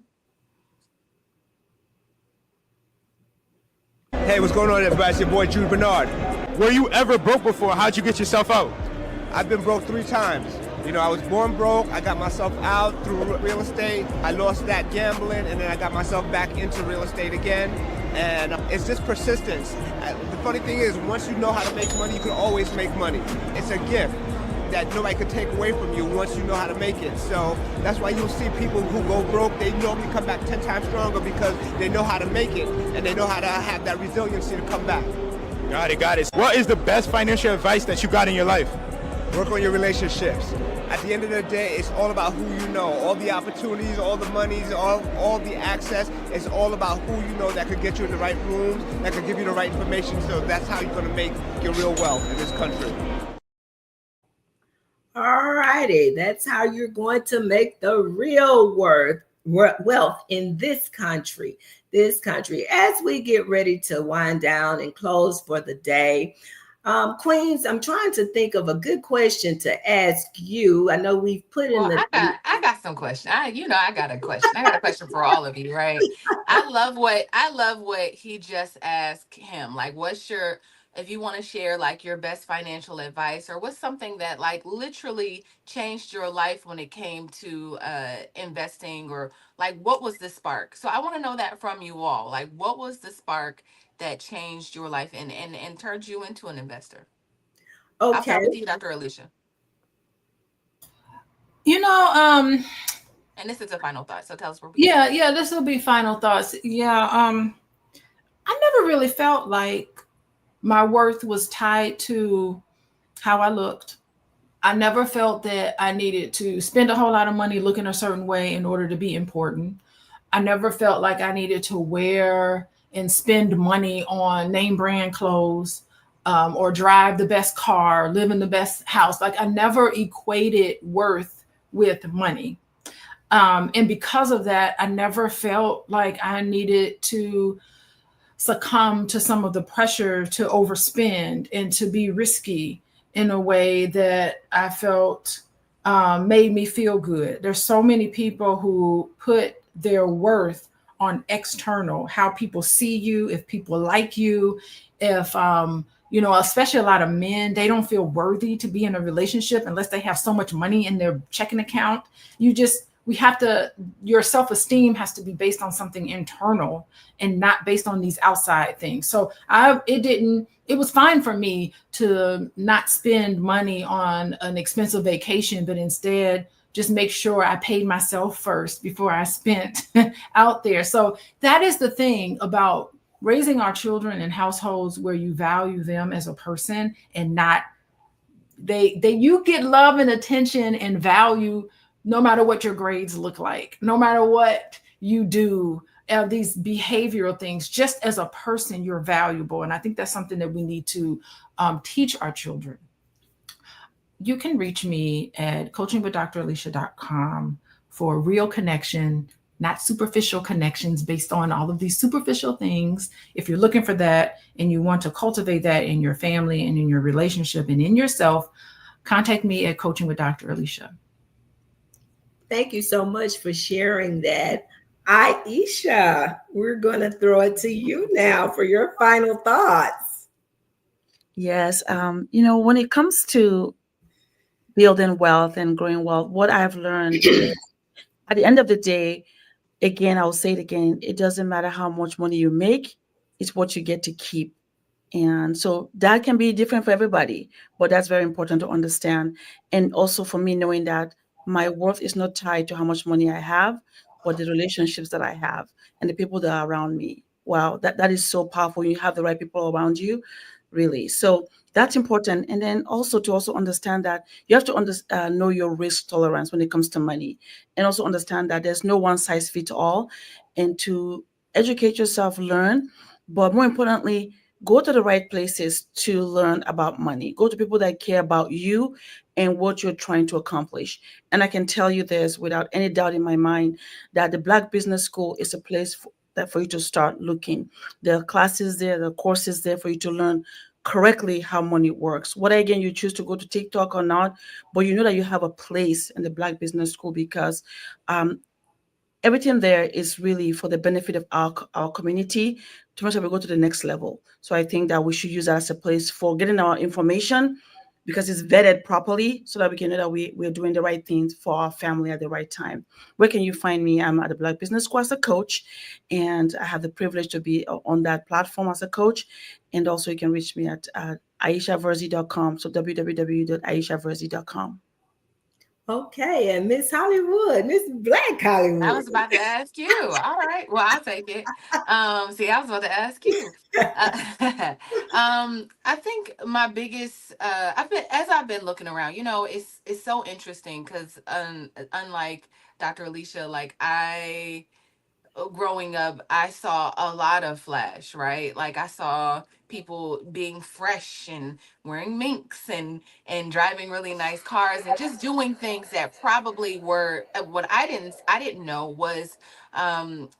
Hey, what's going on, everybody? It's your boy, Jude Bernard. Were you ever broke before? How'd you get yourself out? I've been broke 3 times. You know, I was born broke. I got myself out through real estate. I lost that gambling, and then I got myself back into real estate again. And it's just persistence. The funny thing is, once you know how to make money, you can always make money. It's a gift that nobody could take away from you once you know how to make it. So that's why you'll see people who go broke, they normally come back 10 times stronger because they know how to make it and they know how to have that resiliency to come back. Got it. What is the best financial advice that you got in your life? Work on your relationships. At the end of the day, it's all about who you know. All the opportunities, all the monies, all the access, it's all about who you know that could get you in the right rooms, that could give you the right information. So that's how you're gonna make your real wealth in this country. All righty, that's how you're going to make the real wealth in this country. As we get ready to wind down and close for the day, Queens, I'm trying to think of a good question to ask you. I know we've put in I got some questions. I got a question. I got a question for all of you, right? I love what he just asked him. Like, if you want to share like your best financial advice, or what's something that like literally changed your life when it came to investing, or like what was the spark? So I want to know that from you all. Like, what was the spark that changed your life and turned you into an investor? Okay. I'll start with you, Dr. Alicia. And this is a final thought. So tell us where Yeah, this will be final thoughts. Yeah. I never really felt like my worth was tied to how I looked. I never felt that I needed to spend a whole lot of money looking a certain way in order to be important. I never felt like I needed to wear and spend money on name brand clothes, or drive the best car, live in the best house. Like, I never equated worth with money. And because of that, I never felt like I needed to succumb to some of the pressure to overspend and to be risky in a way that I felt made me feel good. There's so many people who put their worth on external, how people see you, if people like you, if, especially a lot of men, they don't feel worthy to be in a relationship unless they have so much money in their checking account. Your self-esteem has to be based on something internal and not based on these outside things. So it was fine for me to not spend money on an expensive vacation, but instead just make sure I paid myself first before I spent out there. So that is the thing about raising our children in households where you value them as a person and not you get love and attention and value no matter what your grades look like, no matter what you do, these behavioral things. Just as a person, you're valuable. And I think that's something that we need to teach our children. You can reach me at coachingwithdralicia.com for real connection, not superficial connections based on all of these superficial things. If you're looking for that and you want to cultivate that in your family and in your relationship and in yourself, contact me at Coaching with Dr. Alicia. Thank you so much for sharing that. Aisha, we're going to throw it to you now for your final thoughts. Yes. When it comes to building wealth and growing wealth, what I've learned is at the end of the day, again, I'll say it again, it doesn't matter how much money you make, it's what you get to keep. And so that can be different for everybody, but that's very important to understand. And also for me, knowing that my worth is not tied to how much money I have, but the relationships that I have and the people that are around me. Wow, that is so powerful. You have the right people around you, really. So that's important. And then also to also understand that you have to know your risk tolerance when it comes to money, and also understand that there's no one size fits all, and to educate yourself, learn, but more importantly, go to the right places to learn about money. Go to people that care about you and what you're trying to accomplish. And I can tell you this without any doubt in my mind that the Black Business School is a place for you to start looking. There are classes there, there are courses there for you to learn correctly how money works. Whether again you choose to go to TikTok or not, but you know that you have a place in the Black Business School because everything there is really for the benefit of our community to make sure we go to the next level. So I think that we should use that as a place for getting our information because it's vetted properly so that we can know that we're doing the right things for our family at the right time. Where can you find me? I'm at the Black Business School as a coach, and I have the privilege to be on that platform as a coach. And also you can reach me at aishaverzi.com. So www.aishaverzi.com. Okay, and Miss Hollywood, Miss Black Hollywood. I was about to ask you. All right. Well, I'll take it. See, I was about to ask you. I think my biggest, I've been looking around, it's so interesting because unlike Dr. Alicia, like growing up, I saw a lot of flash, right? Like I saw people being fresh and wearing minks and driving really nice cars and just doing things that probably were what I didn't know was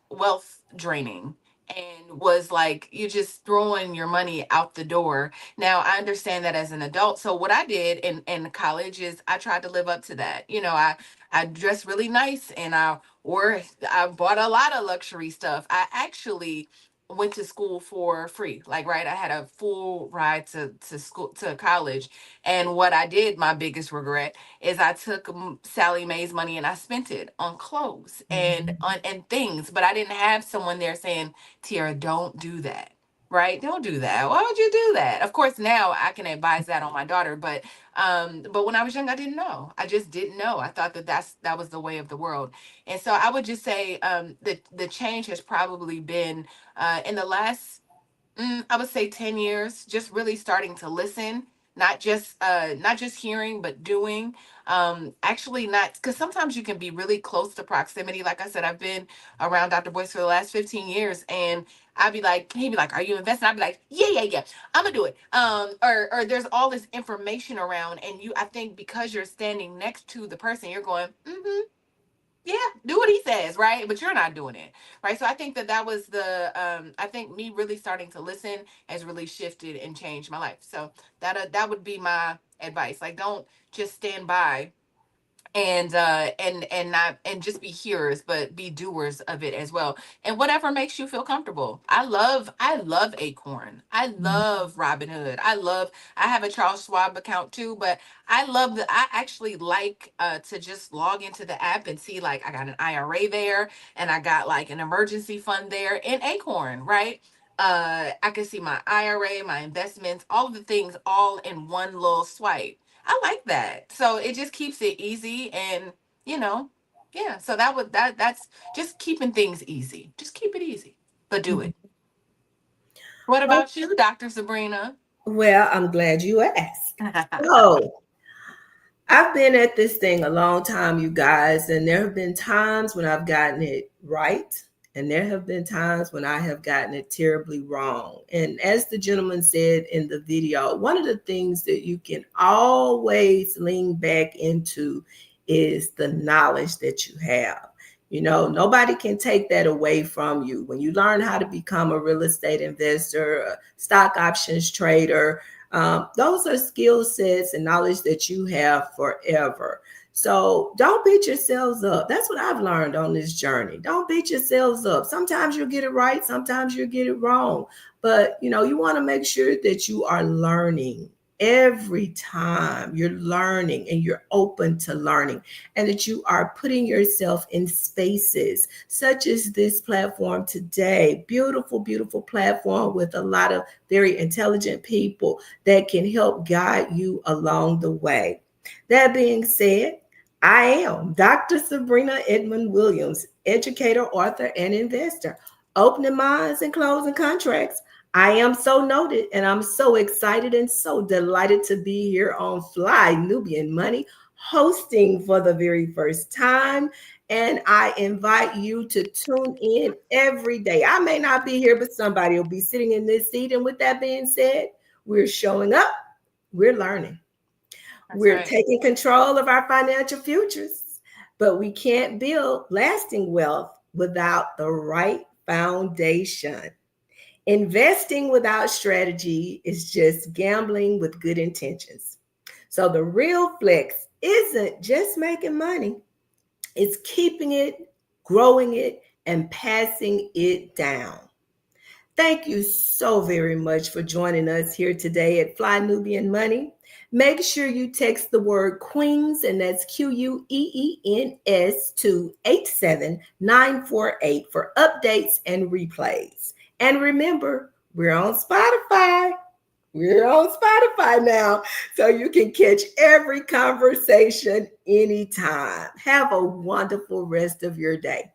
wealth draining and was like you just throwing your money out the door. Now I understand that as an adult. So what I did in college is I tried to live up to that. I dressed really nice and I bought a lot of luxury stuff. I actually went to school for free. Like, right, I had a full ride to school, to college. And what I did, my biggest regret, is I took Sally Mae's money and I spent it on clothes and things. But I didn't have someone there saying, Tiara, don't do that. Right? Don't do that. Why would you do that? Of course, now I can advise that on my daughter, but when I was young, I didn't know. I just didn't know. I thought that was the way of the world. And so I would just say the change has probably been in the last, I would say 10 years, just really starting to listen, not just hearing, but doing. Actually not, because sometimes you can be really close to proximity. Like I said, I've been around Dr. Boyce for the last 15 years, and he'd be like, are you investing? I'd be like, yeah, I'm gonna do it. Or there's all this information around, and I think because you're standing next to the person, you're going, yeah, do what he says, right? But you're not doing it, right? So I think that was I think me really starting to listen has really shifted and changed my life. So that would be my advice. Like, don't just stand by and not and just be hearers, but be doers of it as well, and whatever makes you feel comfortable. I love Acorn, I love Robinhood, I have a Charles Schwab account too, but I actually like to just log into the app and see, like, I got an IRA there and I got like an emergency fund there in Acorn, right? I can see my IRA, my investments, all of the things all in one little swipe. I like that. So it just keeps it easy and, yeah. So that's just keeping things easy. Just keep it easy, but do it. What about you, Dr. Sabrina? Well, I'm glad you asked. So I've been at this thing a long time, you guys, and there have been times when I've gotten it right. And there have been times when I have gotten it terribly wrong. And as the gentleman said in the video, one of the things that you can always lean back into is the knowledge that you have. Nobody can take that away from you. When you learn how to become a real estate investor, a stock options trader, those are skill sets and knowledge that you have forever. So don't beat yourselves up. That's what I've learned on this journey. Don't beat yourselves up. Sometimes you'll get it right. Sometimes you'll get it wrong. But, you want to make sure that you are learning every time you're learning and you're open to learning, and that you are putting yourself in spaces such as this platform today. Beautiful, beautiful platform with a lot of very intelligent people that can help guide you along the way. That being said, I am Dr. Sabrina Edmond Williams, educator, author, and investor, opening minds and closing contracts. I am so noted, and I'm so excited and so delighted to be here on Fly Nubian Money, hosting for the very first time. And I invite you to tune in every day. I may not be here, but somebody will be sitting in this seat. And with that being said, we're showing up, we're learning. We're taking control of our financial futures, but we can't build lasting wealth without the right foundation. Investing without strategy is just gambling with good intentions. So the real flex isn't just making money, it's keeping it, growing it, and passing it down. Thank you so very much for joining us here today at Fly Nubian Money. Make sure you text the word Queens, and that's QUEENS, to 87948 for updates and replays. And remember, we're on Spotify. We're on Spotify now, so you can catch every conversation anytime. Have a wonderful rest of your day.